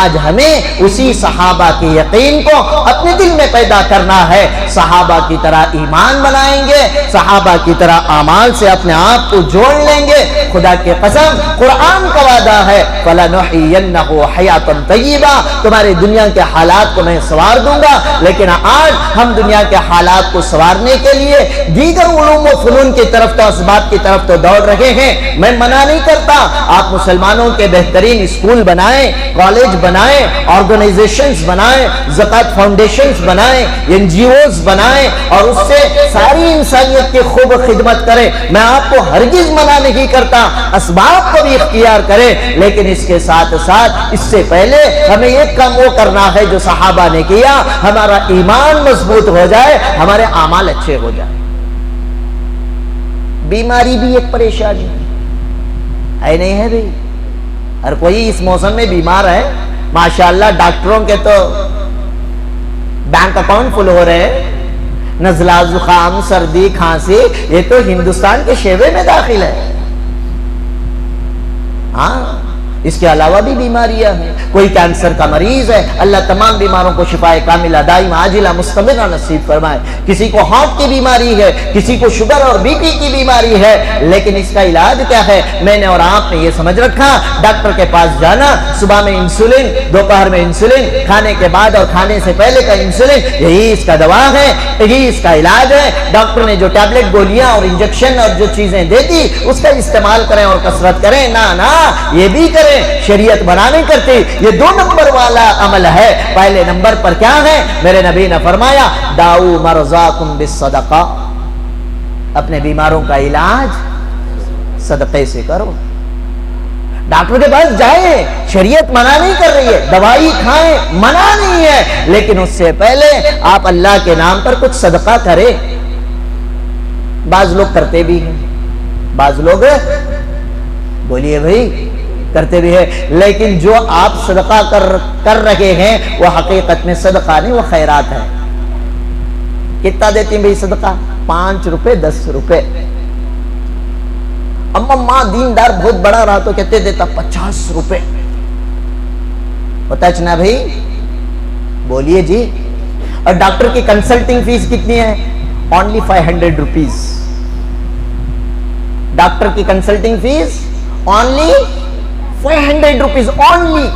آج ہمیں اسی صحابہ کے یقین کو اپنے دل میں پیدا کرنا ہے. صحابہ کی طرح ایمان بنائیں گے، صحابہ کی طرح اعمال سے اپنے آپ کو جوڑ لیں گے. خدا کی قسم قرآن کا وعدہ ہے فَلَنُحْيِيَنَّهُ حَيَاةً طَيِّبَةً، تمہاری دنیا کے حالات کو میں سنوار دوں گا. لیکن آج ہم دنیا کے حالات کو سنوارنے کے لیے دیگر علوم و فنون کی طرف تو اسباب کی طرف تو دوڑ رہے ہیں. میں منع نہیں کرتا، آپ مسلمانوں کے بہترین اسکول بنائیں، کالج بنائیں، آرگنائزیشنز بنائیں، زکوٰۃ فاؤنڈیشنز بنائیں، NGOs بنائیں اور اس سے ساری انسانیت کی خوب خدمت کریں. میں آپ کو ہرگز منع نہیں کرتا، اسباب کو بھی اختیار کریں. لیکن اس کے ساتھ ساتھ اس سے پہلے ہمیں ایک کام وہ کرنا ہے جو صحابہ نے کیا. ہمارا ایمان مضبوط ہو جائے، ہمارے اعمال اچھے ہو جائیں. بیماری بھی ایک پریشانی ہے نہیں ہے بھئی؟ ہر کوئی اس موسم میں بیمار ہے. ماشاءاللہ ڈاکٹروں کے تو بینک اکاؤنٹ فل ہو رہے ہیں. نزلہ، زکام، سردی، کھانسی یہ تو ہندوستان کے شعبے میں داخل ہے. ہاں اس کے علاوہ بھی بیماریاں ہیں. کوئی کینسر کا مریض ہے، اللہ تمام بیماروں کو شفائے کاملہ دائمہ عاجلہ مستمرہ نصیب فرمائے. کسی کو ہارٹ کی بیماری ہے، کسی کو شوگر اور بی پی کی بیماری ہے. لیکن اس کا علاج کیا ہے؟ میں نے اور آپ نے یہ سمجھ رکھا ڈاکٹر کے پاس جانا، صبح میں انسولین، دوپہر میں انسولین، کھانے کے بعد اور کھانے سے پہلے کا انسولین، یہی اس کا دوا ہے، یہی اس کا علاج ہے. ڈاکٹر نے جو ٹیبلٹ، گولیاں اور انجیکشن اور جو چیزیں دے دی اس کا استعمال کریں اور کثرت کریں. نہ یہ بھی کریں. شریعت بنا نہیں کرتی. یہ 2 نمبر والا عمل ہے. پہلے نمبر پر کیا ہے؟ میرے نبی نے فرمایا داؤ مرضاکم بالصدقہ، اپنے بیماروں کا علاج صدقے سے کرو. ڈاکٹر کے پاس جائیں، شریعت منع نہیں کر رہی ہے. دوائی کھائیں، منع نہیں ہے. لیکن اس سے پہلے آپ اللہ کے نام پر کچھ صدقہ کریں. بعض لوگ کرتے بھی ہیں، بعض لوگ بولیے بھائی کرتے بھی ہے. لیکن جو آپ صدقہ کر رہے ہیں وہ حقیقت میں صدقہ نہیں، وہ خیرات ہے. کتنا دیتی ہیں بھائی صدقہ؟ 5 روپے، 10 روپے. اما ماں دیندار بہت بڑا رہا تو کہتے دیتا 50 روپے. پتہ چنا بھائی؟ بولیے جی. اور ڈاکٹر کی کنسلٹنگ فیس کتنی ہے؟ only 500 rupees. ڈاکٹر کی consulting fee only 500 rupees only.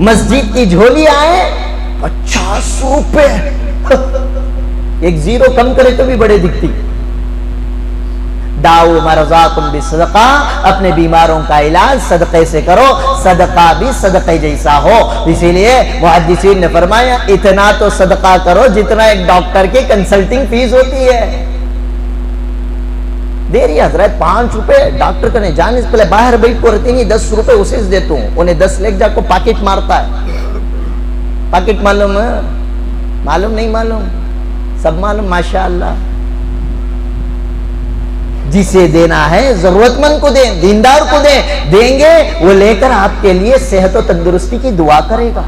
مسجد کی جھولی آئے 50 روپے. ایک زیرو کم کرے تو بھی بڑے دکھتی. داؤ مرضاکم بالصدقہ، اپنے بیماروں کا علاج صدقے سے کرو. صدقہ بھی صدقے جیسا ہو. اسی لیے محدثین نے فرمایا اتنا تو صدقہ کرو جتنا ایک ڈاکٹر کی کنسلٹنگ فیس ہوتی ہے. دے رہی حضرت 5 روپے. ڈاکٹر کنے جانے سے پہلے باہر بیٹھ کو رہتی نہیں، 10 روپے اسے دیتا ہوں. انہیں 10 لے جا کو پاکٹ مارتا ہے. پاکٹ معلوم ہے؟ معلوم نہیں معلوم؟ سب معلوم ماشاءاللہ. جسے دینا ہے ضرورت مند کو دیں، دیندار کو دیں. دیں گے وہ لے کر آپ کے لیے صحت و تندرستی کی دعا کرے گا.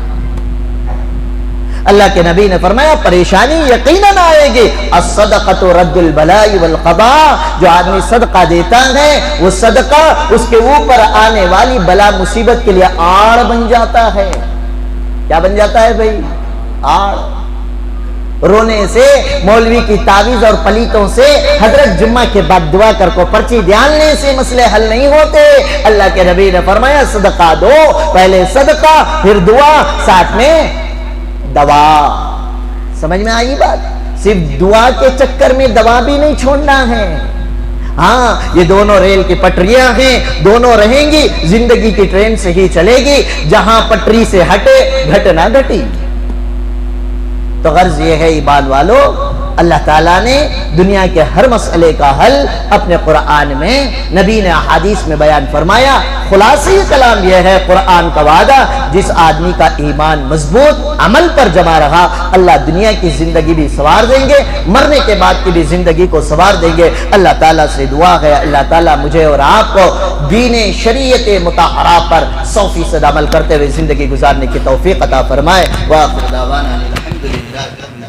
اللہ کے نبی نے فرمایا پریشانی یقیناً آئے گی. الصدقۃ رد البلاء والقضاء، جو آدمی صدقہ دیتا ہے وہ صدقہ اس کے اوپر آنے والی بلا مصیبت کے لیے آڑ بن جاتا ہے. کیا بن جاتا ہے بھائی؟ آڑ. رونے سے، مولوی کی تعویذ اور پلیتوں سے، حضرت جمعہ کے بعد دعا کر کو پرچی ڈالنے سے مسئلے حل نہیں ہوتے. اللہ کے نبی نے فرمایا صدقہ دو، پہلے صدقہ پھر دعا، ساتھ میں دوا. سمجھ میں آئی بات؟ صرف دعا کے چکر میں دوا بھی نہیں چھوڑنا ہے. ہاں یہ دونوں ریل کی پٹریاں ہیں، دونوں رہیں گی. زندگی کی ٹرین سے ہی چلے گی. جہاں پٹری سے ہٹے گھٹنا گھٹی. تو غرض یہ ہے عباد والو اللہ تعالیٰ نے دنیا کے ہر مسئلے کا حل اپنے قرآن میں، نبی نے احادیث میں بیان فرمایا۔ خلاصی کلام یہ ہے قرآن کا وعدہ، جس آدمی کا ایمان مضبوط عمل پر جمع رہا، اللہ دنیا کی زندگی بھی سنوار دیں گے، مرنے کے بعد کی بھی زندگی کو سنوار دیں گے۔ اللہ تعالیٰ سے دعا ہے اللہ تعالیٰ مجھے اور آپ کو دین شریعت مطہرہ پر 100% عمل کرتے ہوئے زندگی گزارنے کی توفیق عطا فرمائے۔ وآخر دعوانا الحمدللہ۔